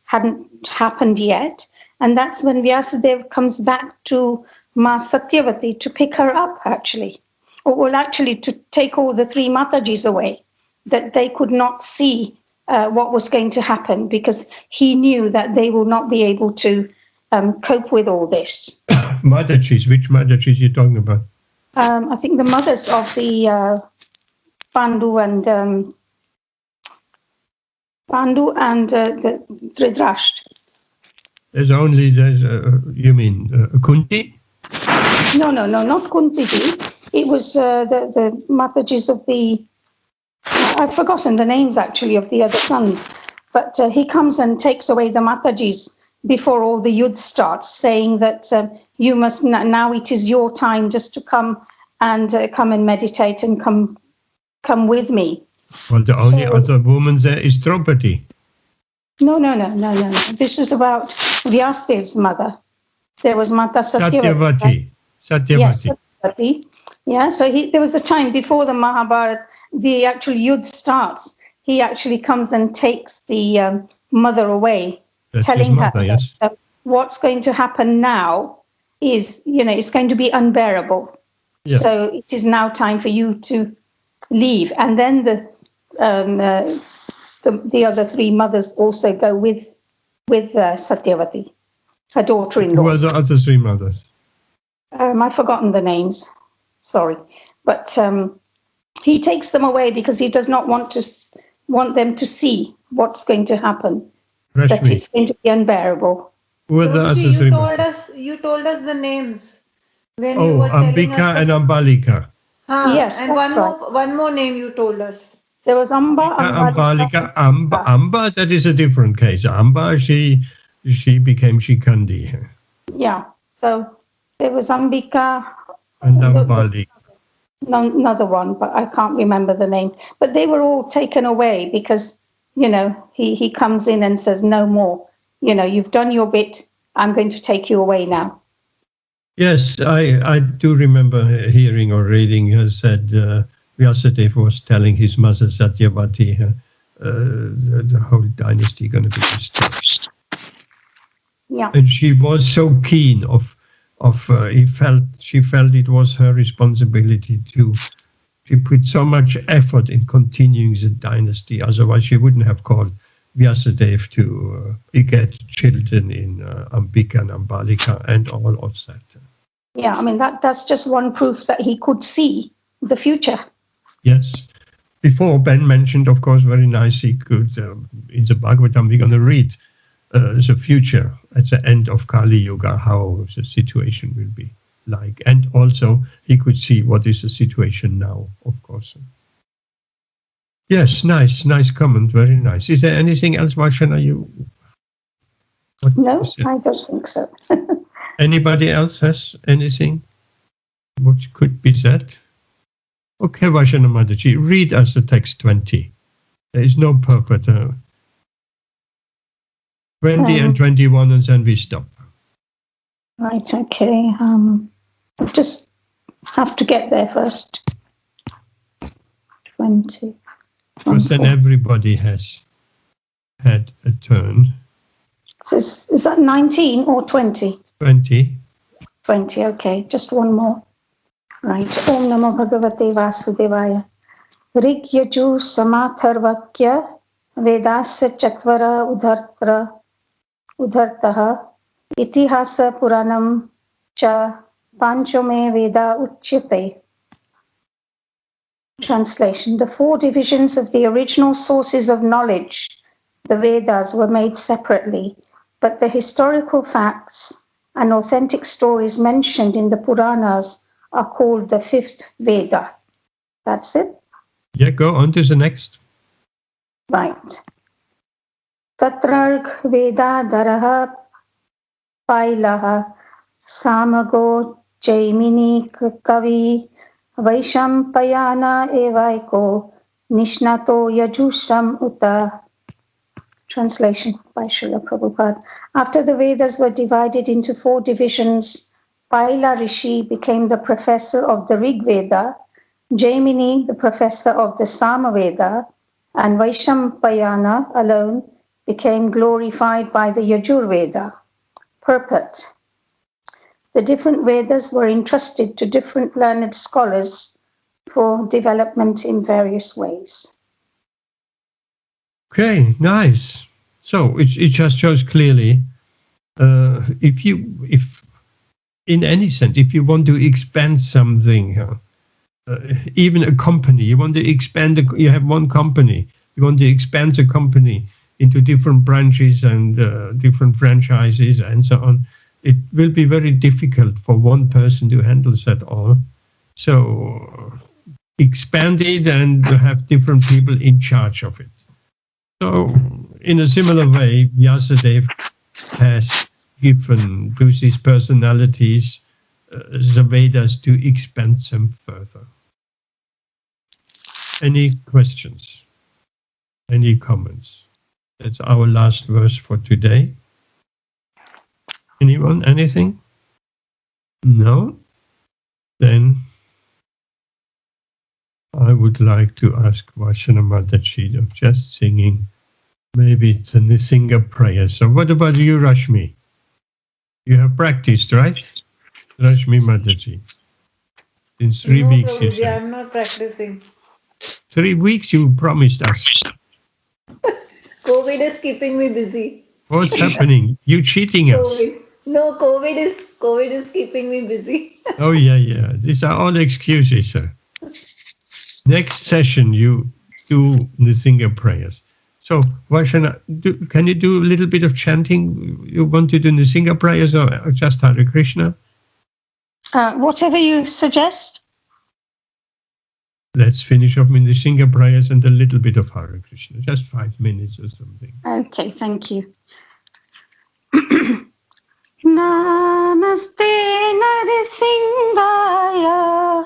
hadn't happened yet, and that's when Vyasadeva comes back to Ma Satyavati to pick her up, actually, to take all the three Matajis away, that they could not see what was going to happen, because he knew that they will not be able to cope with all this. Matajis, which Matajis are you talking about? I think the mothers of the Pandu and the Dhritarashtra. You mean Kunti? No, not Kunti. It was the Matajis of the, I've forgotten the names actually of the other sons, but he comes and takes away the Matajis before all the yudh starts, saying that you must, now it is your time just to come and meditate and come with me. Well, the only other woman there is Draupadi. No. This is about Vyasadeva's mother. There was Mata Satyavati. Yes, Satyavati. Yeah, so there was a time before the Mahabharata, the actual yudh starts. He actually comes and takes the mother away, telling her that what's going to happen now is, it's going to be unbearable. Yeah. So it is now time for you to leave. And then the other three mothers also go with Satyavati, her daughter-in-law. Who are the other three mothers? I've forgotten the names. Sorry. But he takes them away because he does not want them to see what's going to happen. Rashmi. That it's going to be unbearable. Who are the other Prabhuji, three? you told us the names when you were Ambika telling us and Ambalika. Yes, and that's one more name you told us. There was Amba, Ambalika. Amba, that is a different case. Amba, she became Shikandi. Yeah. So there was Ambika. And Ambalika. Another one, but I can't remember the name. But they were all taken away because, he comes in and says, no more. You've done your bit. I'm going to take you away now. Yes, I do remember hearing or reading said Vyasadeva was telling his mother Satyavati the whole dynasty going to be destroyed. Yeah. And she was so keen she felt it was her responsibility she put so much effort in continuing the dynasty. Otherwise, she wouldn't have called Vyasadeva to beget children in Ambika and Ambalika and all of that. Yeah, I mean, that's just one proof that he could see the future. Yes. Before, Ben mentioned, of course, very nicely, in the Bhagavatam, we're going to read the future at the end of Kali Yuga, how the situation will be like. And also, he could see what is the situation now, of course. Yes, nice comment, very nice. Is there anything else, Vashana? No, I don't think so. Anybody else has anything which could be said? Okay, Vashana Mataji, read us the text 20. There is no purport. 20 and 21, and then we stop. Right, okay. I just have to get there first. 20. Because then everybody has had a turn. So is that 19 or 20? 20. 20, okay. Just one more. Right. Om Namo Bhagavate Vasudevaya. Rig Yaju Samatharvakya Vedasya Chatvara Udhartaha Itihasa Puranam Cha Panchame Veda Uchyate. Translation. The four divisions of the original sources of knowledge, the Vedas, were made separately, but the historical facts and authentic stories mentioned in the Puranas are called the fifth Veda. That's it? Yeah, go on to the next. Right. Tatrarg Veda Daraha Pailaha Samago Jaimini Kavi Vaishampayana Evaiko Nishnato Yajusam Uta. Translation by Srila Prabhupada. After the Vedas were divided into four divisions, Paila Rishi became the professor of the Rig Veda, Jaimini the professor of the Sama Veda, and Vaishampayana alone became glorified by the Yajur Veda. Purport. The different Vedas were entrusted to different learned scholars for development in various ways. Okay, nice. So it just shows clearly, if in any sense, if you want to expand something, even a company, you want to expand, you have one company, you want to expand the company into different branches and different franchises and so on, it will be very difficult for one person to handle that all. So expand it and have different people in charge of it. So in a similar way, Vyasadeva has given to these personalities the Vedas to expand them further. Any questions? Any comments? That's our last verse for today. Anyone? Anything? No? Then I would like to ask Vashana Mataji of just singing. Maybe it's a Nisinga prayer. So what about you, Rashmi? You have practiced, right? Rashmi Mataji. In 3 weeks, Prabhuji, you said. I'm not practicing. 3 weeks you promised us. COVID is keeping me busy. What's happening? You cheating us. COVID. No, COVID is keeping me busy. Oh, yeah. These are all excuses, sir. Next session, you do Nisinga prayers. So, Vaishana, can you do a little bit of chanting? You want to do the Singha prayers or just Hare Krishna? Whatever you suggest. Let's finish off with the Singha prayers and a little bit of Hare Krishna, just 5 minutes or something. Okay, thank you. Namaste Narasimhaya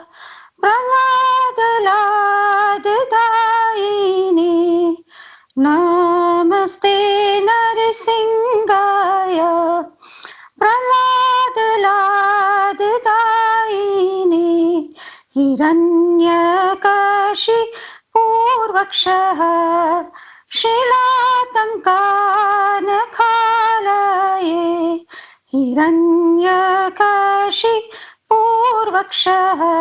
Praladaladaini. Namaste Narasimhaya Praladaladaini. Hiranyakashi Purvakshaha Shilatankanakalaye. Hiranyakashi Purvakshaha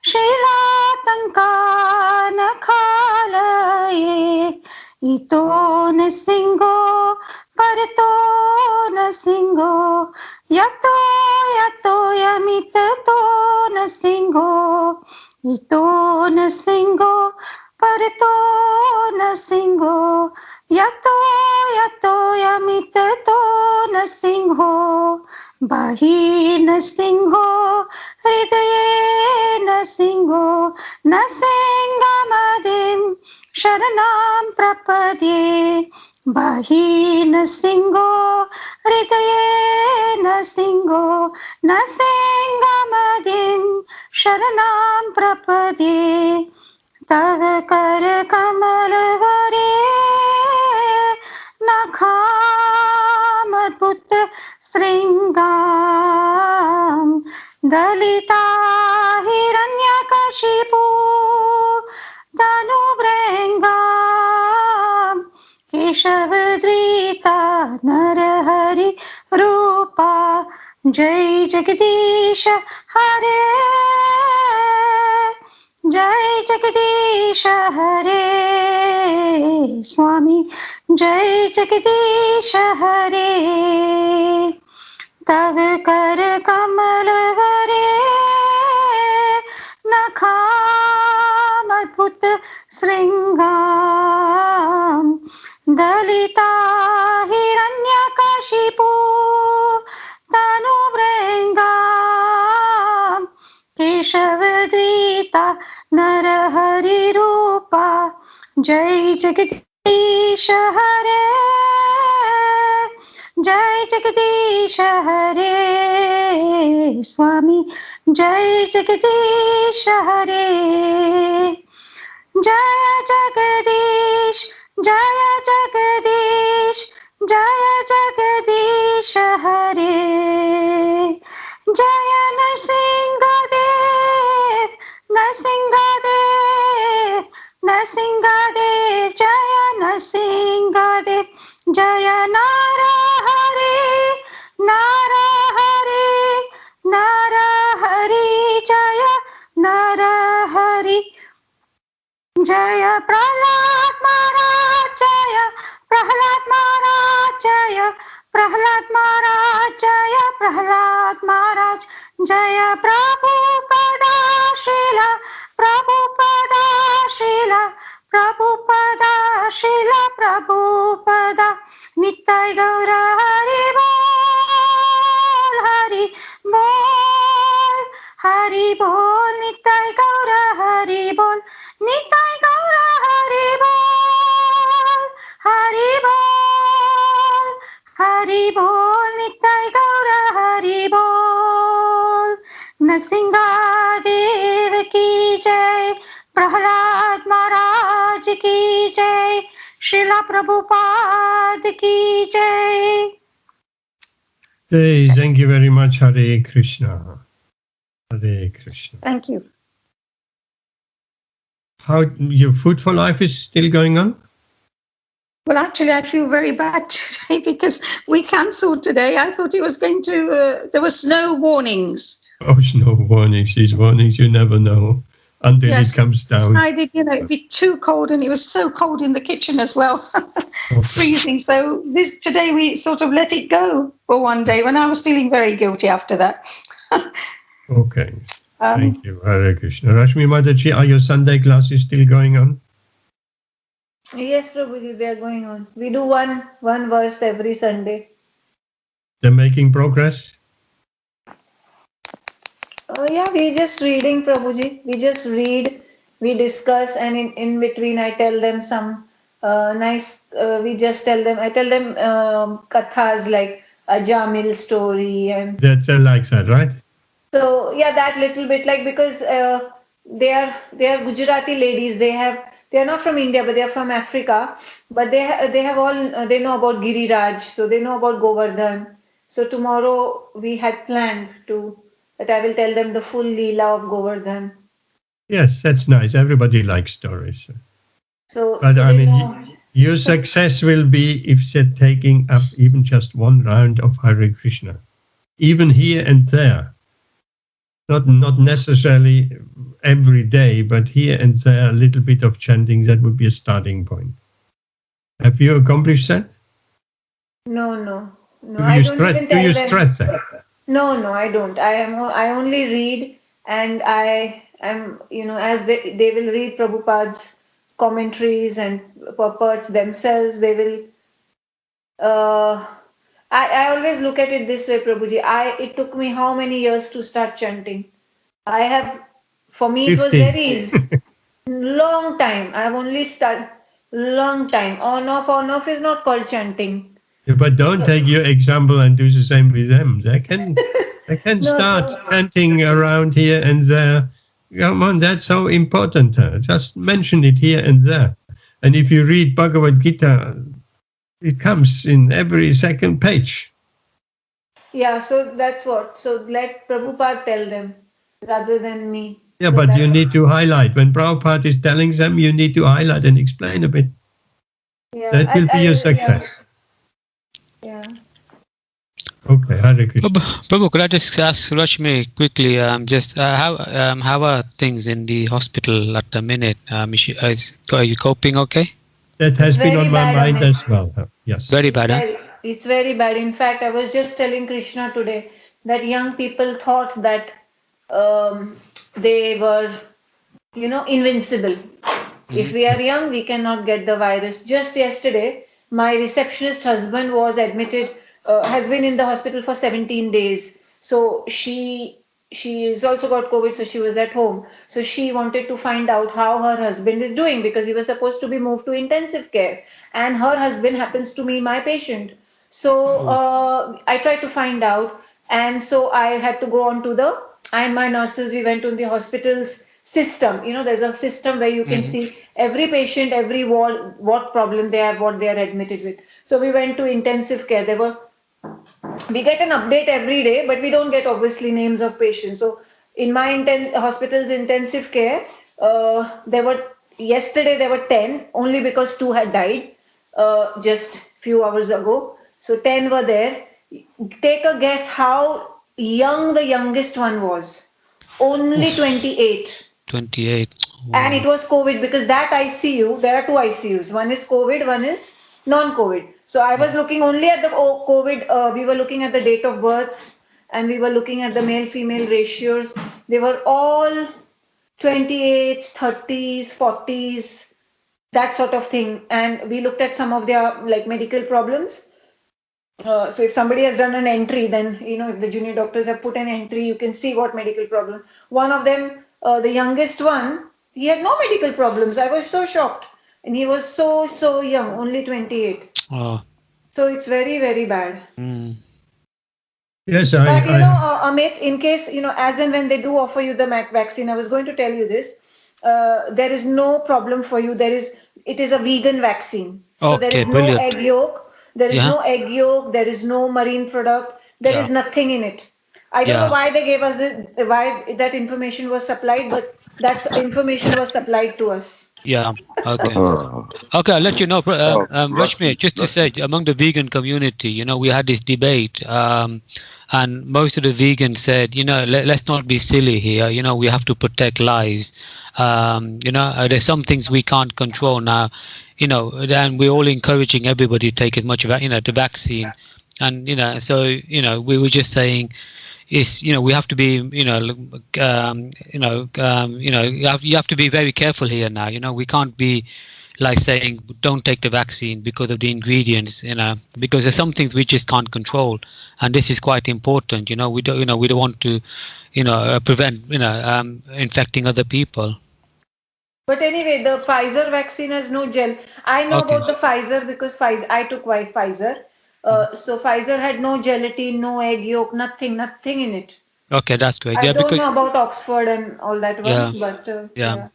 Shilatankanakalaye. Ito Nasingho Parato Nasingho Yato Yato Yamitato Nasingho. Ito Nasingho Parato Nasingho Yato Yato Yamitato Nasingho. Bahi Nasingho Hridaye Nasingho Nasingamadim Sharanam Prapadye. Bahi Nasingho Hridaye Nasingho Nasingamadim Sharanam Prapadye. Tava kar kamalvare nakhamadbhut sringam dalita hiranyakashipu danubrengam keshavadrita narahari rupa. Jai Jagadish Hare Jai Jagadish Hare Swami. Jai Jagadish Hare. Tav kar kamal vare nakhamadbhut sringam dalita hiranyakashipu tanubrengam keshavadrita narahari rupa. Jai Jagadish Hare Jai Jagadish Hare Swami. Jai Jagadish Hare. Jaya Jagadish Jaya Jagadish Jaya Jagadish Hare. Jaya Narsingadev Narsingadev Narsingadev. Jaya Narsingadev. Jaya Narahari Narahari Narahari. Jaya Narahari. Jaya Prahlad Maharaj. Jaya Prahlad Maharaj. Jaya Prahlad Maharaj. Jaya Prahlad Maharaj. Jaya Prabhupada Srila Prabhupada Srila Prabhupada Srila Prabhupada. Nittai Gaura Hari Bol Hari Bol Hari Bol. Nittai Gaura Hari Bol. Nittai Gaura Hari Bol Hari Bol Hari Bol. Nittai Gaura Hari Bol. Narsingadev ki jai. Prahlad Maharaj ki jai. Srila Prabhupada ki jai. Hey, thank you very much. Hare Krishna. Hare Krishna. Thank you. How your Food for Life is still going on? Well, actually, I feel very bad today because we cancelled today. I thought it was going to, there were snow warnings. Oh, snow warnings. These warnings, you never know until it comes down. Decided, it'd be too cold, and it was so cold in the kitchen as well, freezing. So today we sort of let it go for one day when I was feeling very guilty after that. Okay. Thank you. Hare Krishna. Rashmi Mataji, are your Sunday classes still going on? Yes, Prabhuji, they are going on. We do one verse every Sunday. They're making progress? Oh yeah, we just reading, Prabhuji. We just read, we discuss, and in between I tell them some nice, I tell them kathas like a Jamil story. And That's like that, right? so yeah, that little bit, like, because they are Gujarati ladies. They are not from India, but they are from Africa. But they have all they know about Giriraj, so they know about Govardhan. So tomorrow we had planned that I will tell them the full Leela of Govardhan. Yes, that's nice. Everybody likes stories. So, but so I mean, know. Your success will be if they're taking up even just one round of Hare Krishna, even here and there. Not necessarily every day, but here and there, a little bit of chanting, that would be a starting point. Have you accomplished that? No. Do you stress that? No, I don't. I only read, and I am, as they will read Prabhupada's commentaries and purports themselves, they will. I always look at it this way, Prabhuji. It took me how many years to start chanting? For me, 50. It was very easy. Long time. I have only started long time. On off is not called chanting. Yeah, but don't take your example and do the same with them. They can start chanting around here and there. Come on, that's so important. Just mention it here and there. And if you read Bhagavad Gita, it comes in every second page. Yeah, so that's what. So let Prabhupada tell them rather than me. Yeah, so but you need to highlight. When Prabhupada is telling them, you need to highlight and explain a bit. Yeah, that will be your success. Yeah. Okay, Hare Krishna. Prabhu, could I just ask Rashmi quickly, how are things in the hospital at the minute? Are you coping okay? That has been on my mind as well. Yes. Very bad, It's very bad. In fact, I was just telling Krishna today that young people thought that they were, invincible. Mm-hmm. If we are young, we cannot get the virus. Just yesterday, my receptionist husband was admitted, has been in the hospital for 17 days. So she has also got COVID, so she was at home. So she wanted to find out how her husband is doing because he was supposed to be moved to intensive care. And her husband happens to be my patient. So I tried to find out. And so I had to go on to I and my nurses, we went to the hospital's system. There's a system where you can see every patient, every ward, what problem they have, what they are admitted with. So we went to intensive care. We get an update every day, but we don't get obviously names of patients. So in my hospital's intensive care, yesterday there were 10, only because 2 had died just few hours ago. So 10 were there. Take a guess how young the youngest one was. Only 28. 28. Wow. And it was COVID because that ICU, there are 2 ICUs. One is COVID, one is non-COVID. So I was looking only at the COVID. We were looking at the date of births and we were looking at the male-female ratios. They were all 28s, 30s, 40s, that sort of thing. And we looked at some of their medical problems. So if somebody has done an entry, then, if the junior doctors have put an entry, you can see what medical problem. One of them, the youngest one, he had no medical problems. I was so shocked. And he was so young, only 28. Oh. So it's very, very bad. Mm. Yes, but, Amit, in case, as and when they do offer you the vaccine, I was going to tell you this. There is no problem for you. It is a vegan vaccine. So there is no egg yolk. There is no egg yolk. There is no marine product. There is nothing in it. I don't know why they gave us why that information was supplied, but that information was supplied to us. Yeah. Okay. Okay, I'll let you know. Rashmi, just to say, among the vegan community, we had this debate, and most of the vegans said, let's not be silly here. We have to protect lives. There's some things we can't control now. And we're all encouraging everybody to take as much of the vaccine, and so we were just saying is we have to be you have to be very careful here now. We can't be like saying don't take the vaccine because of the ingredients, because there's some things we just can't control, and this is quite important. We don't want to, prevent, infecting other people. But anyway, the Pfizer vaccine has no gel. I know Okay. about the Pfizer because I took Pfizer. So Pfizer had no gelatin, no egg yolk, nothing in it. Okay, that's great. I Yeah, don't because know about Oxford and all that Yeah. ones, but Yeah.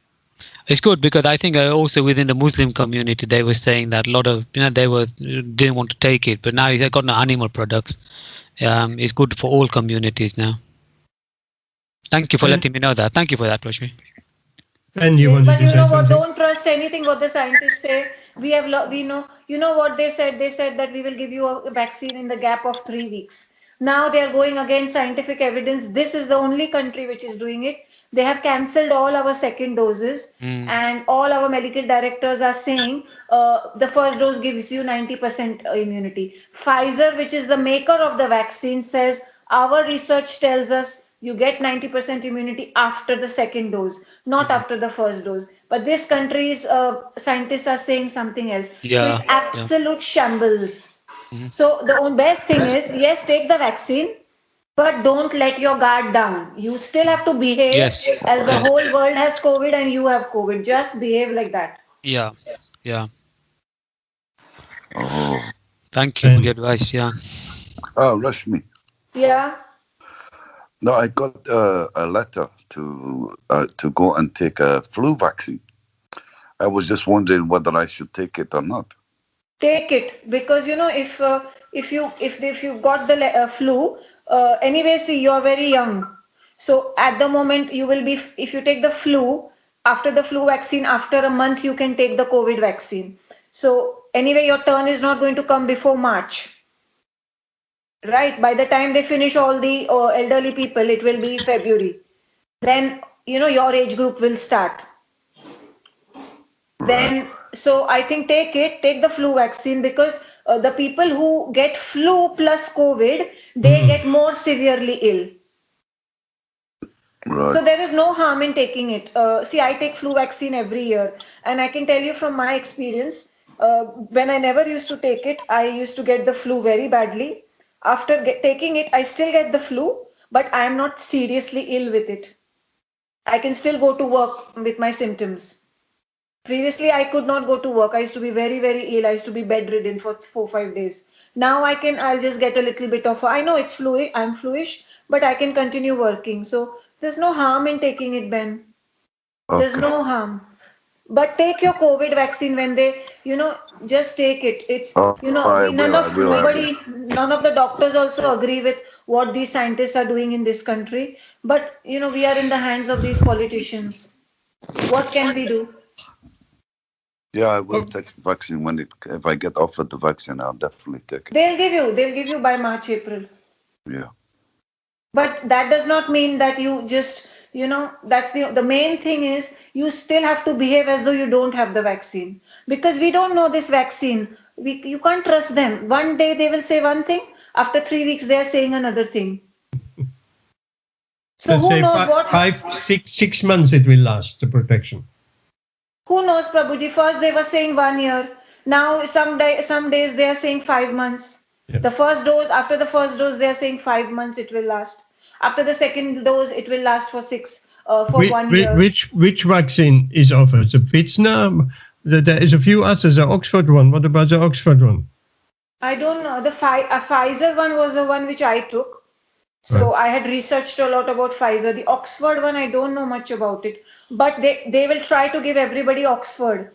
It's good because I think also within the Muslim community they were saying that a lot of they didn't want to take it, but now they got no animal products. It's good for all communities now. Thank you for letting me know that. Thank you for that, Rashmi. And you Yes, wanted but to you say know what? something? Don't trust anything what the scientists say. We know. You know what they said? They said that we will give you a vaccine in the gap of 3 weeks. Now they are going against scientific evidence. This is the only country which is doing it. They have cancelled all our second doses, and all our medical directors are saying the first dose gives you 90% immunity. Pfizer, which is the maker of the vaccine, says our research tells us you get 90% immunity after the second dose, not after the first dose. But this country's scientists are saying something else. So Yeah. it's absolute shambles. So the best thing is, yes, take the vaccine, but don't let your guard down. You still have to behave Yes. as the Yes. whole world has COVID and you have COVID. Just behave like that. Yeah. Yeah. Oh, Thank you for the advice. Yeah. Rashmi. Yeah. No, I got a letter to go and take a flu vaccine. I was just wondering whether I should take it or not. Take it, because if you've got the flu, anyway, see, you're very young. So at the moment you will be, if you take the flu, after the flu vaccine, after a month you can take the COVID vaccine. So anyway, your turn is not going to come before March. Right, by the time they finish all the elderly people, it will be February. Then, your age group will start. Then, so I think take the flu vaccine, because the people who get flu plus COVID, they get more severely ill. Right. So there is no harm in taking it. See, I take flu vaccine every year, and I can tell you from my experience, when I never used to take it, I used to get the flu very badly. After taking it, I still get the flu, but I am not seriously ill with it. I can still go to work with my symptoms. Previously, I could not go to work. I used to be very, very ill. I used to be bedridden for 4-5 days. Now I'll just get a little bit of, I know it's fluid, I'm fluish, but I can continue working. So there's no harm in taking it, Ben. Okay. There's no harm. But take your COVID vaccine when they, just take it. It's, none of the doctors also agree with what these scientists are doing in this country. But, we are in the hands of these politicians. What can we do? Yeah, I will take the vaccine if I get offered the vaccine, I'll definitely take it. They'll give you by March, April. Yeah. But that does not mean that you just, that's the main thing is you still have to behave as though you don't have the vaccine, because we don't know this vaccine. You can't trust them. One day they will say one thing, after 3 weeks they are saying another thing. So who knows what? 6 months it will last, the protection. Who knows, Prabhuji? First they were saying 1 year. Now some days they are saying 5 months. Yeah. After the first dose, they are saying 5 months it will last. After the second dose, it will last for 1 year. Which vaccine is offered? The Pfizer? There is a few others. The Oxford one. What about the Oxford one? I don't know. The Pfizer one was the one which I took. So I had researched a lot about Pfizer. The Oxford one, I don't know much about it. But they will try to give everybody Oxford.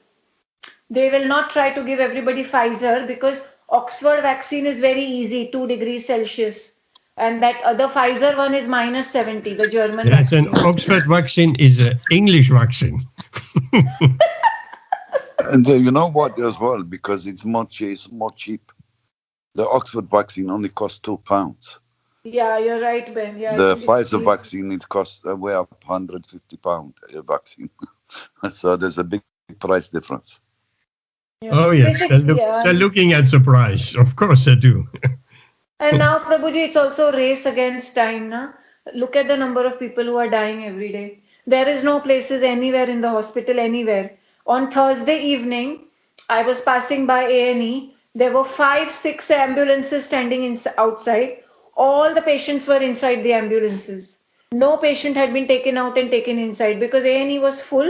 They will not try to give everybody Pfizer, because Oxford vaccine is very easy, 2 degrees Celsius. And that other Pfizer one is -70, the German vaccine. Yes, and Oxford vaccine is an English vaccine. And you know what as well, because it's more cheap. The Oxford vaccine only costs £2. Yeah, you're right, Ben. Yeah, the Pfizer vaccine, it costs way up £150 a vaccine. So there's a big price difference. Yeah. Oh, yes. They're looking at the price. Of course they do. And now, Prabhuji, it's also a race against time. Na? Look at the number of people who are dying every day. There is no places anywhere in the hospital, anywhere. On Thursday evening, I was passing by A&E. There were 5-6 ambulances standing outside. All the patients were inside the ambulances. No patient had been taken out and taken inside because A&E was full.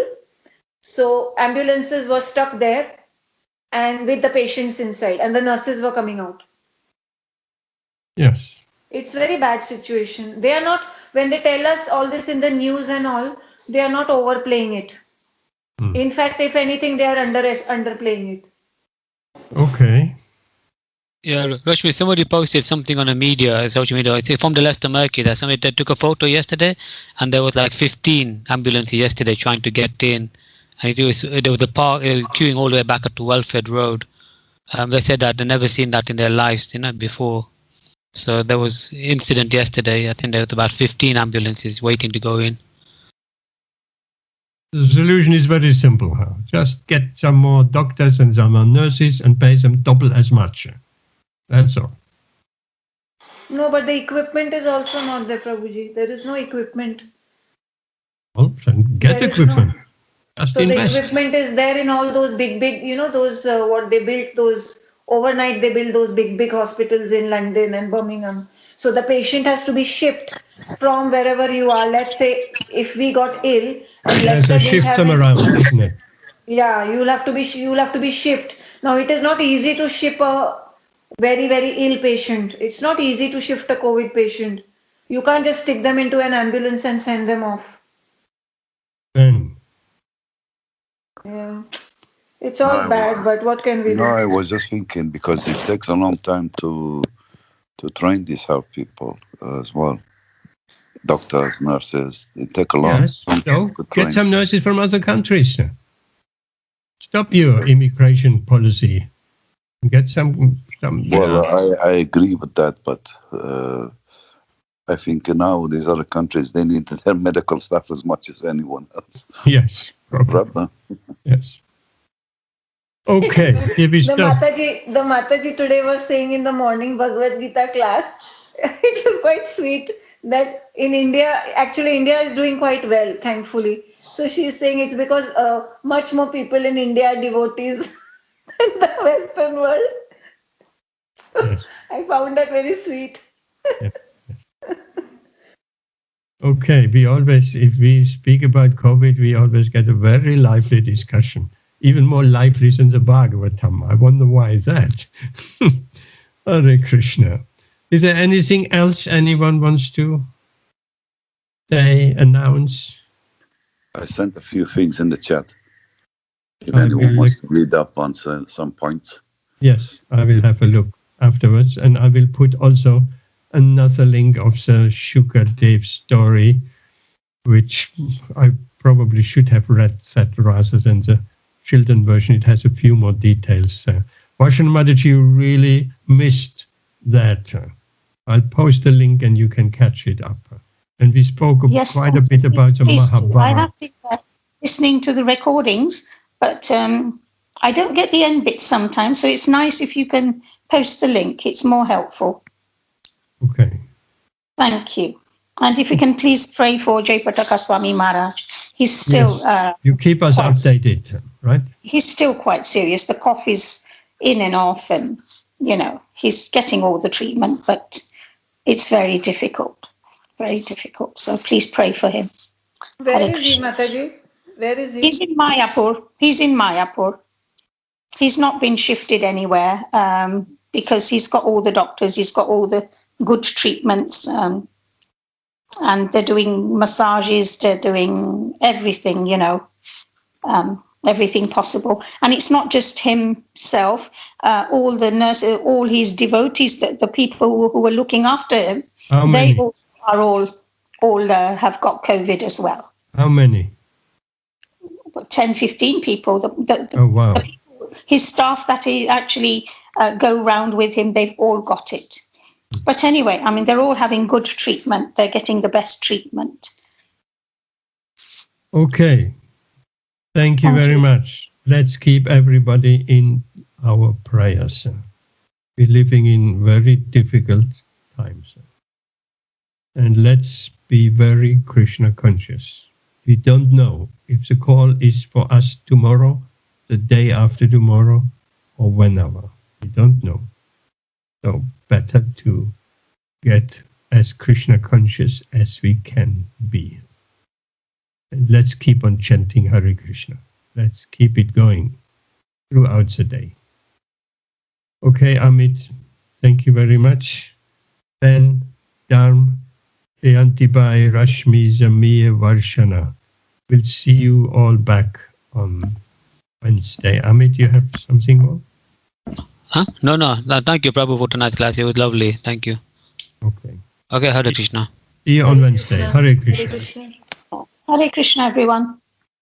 So ambulances were stuck there and with the patients inside, and the nurses were coming out. Yes. It's very bad situation. They are not, when they tell us all this in the news and all, they are not overplaying it. In fact, if anything, they are underplaying it. Okay. Yeah, Rashmi, somebody posted something on social media. It's from the Leicester Mercury. That somebody that took a photo yesterday, and there was like 15 ambulances yesterday trying to get in, and there was a park. It was queuing all the way back up to Welford Road. They said that they've never seen that in their lives, before. So there was incident yesterday. I think there was about 15 ambulances waiting to go in. The solution is very simple. Just get some more doctors and some more nurses and pay them double as much. That's all. No, but the equipment is also not there, Prabhuji. There is no equipment. Well, then get equipment. Just so invest. The equipment is there in all those big, those what they built, those overnight they build those big hospitals in London and Birmingham. So the patient has to be shipped from wherever you are. Let's say if we got ill and so shift them around, isn't it? Yeah, you'll have to be shipped. Now it is not easy to ship a very, very ill patient. It's not easy to shift a COVID patient. You can't just stick them into an ambulance and send them off. Yeah. It's all bad, but what can we do? No, I was just thinking because it takes a long time to train these health people as well. Doctors, nurses, they take a long time to get some nurses from other countries. Stop your immigration policy. Get some. Well, I agree with that, but I think now these other countries, they need their medical staff as much as anyone else. Yes, probably. Yes. Okay. The Mataji today was saying in the morning Bhagavad Gita class, it was quite sweet that in India, actually India is doing quite well, thankfully. So she's saying it's because much more people in India are devotees than the Western world. So yes. I found that very sweet. Yes. Okay, if we speak about COVID, we always get a very lively discussion. Even more lively than the Bhagavatam. I wonder why is that. Hare Krishna. Is there anything else anyone wants to say, announce? I sent a few things in the chat. If anyone wants to read up on some points. Yes, I will have a look afterwards. And I will put also another link of the Shukadev story, which I probably should have read that rather than the children version. It has a few more details. Varshan Mataji, you really missed that. I'll post the link and you can catch it up. And we spoke quite a bit about the Mahabharata. I have been listening to the recordings, but I don't get the end bit sometimes, so it's nice if you can post the link. It's more helpful. Okay. Thank you. And if you can please pray for Jayapataka Swami Maharaj. He's still... you keep us updated, right? He's still quite serious. The cough is in and off and, he's getting all the treatment, but it's very difficult. Very difficult. So please pray for him. Where is he, Mataji? Where is he? He's in Mayapur. He's not been shifted anywhere because he's got all the doctors. He's got all the good treatments. And they're doing massages. They're doing everything, everything possible. And it's not just himself. All the nurses, all his devotees, the people who are looking after him, they also are all have got COVID as well. How many? 10, 15 people. Oh, wow. The people, his staff that he actually go round with him, they've all got it. But anyway, they're all having good treatment. They're getting the best treatment. Okay. Thank you very much. Let's keep everybody in our prayers. We're living in very difficult times. And let's be very Krishna conscious. We don't know if the call is for us tomorrow, the day after tomorrow, or whenever. We don't know. So better to get as Krishna conscious as we can be. And let's keep on chanting Hare Krishna. Let's keep it going throughout the day. Okay, Amit, thank you very much. Ben, Dharm, Priyantibai, Rashmi, Zamir, Varshana. We'll see you all back on Wednesday. Amit, you have something more? Huh? No. Thank you, Prabhu, for tonight's class. It was lovely. Thank you. Okay. Okay, Hare Krishna. See you on Wednesday. Hare Krishna. Hare Krishna, everyone.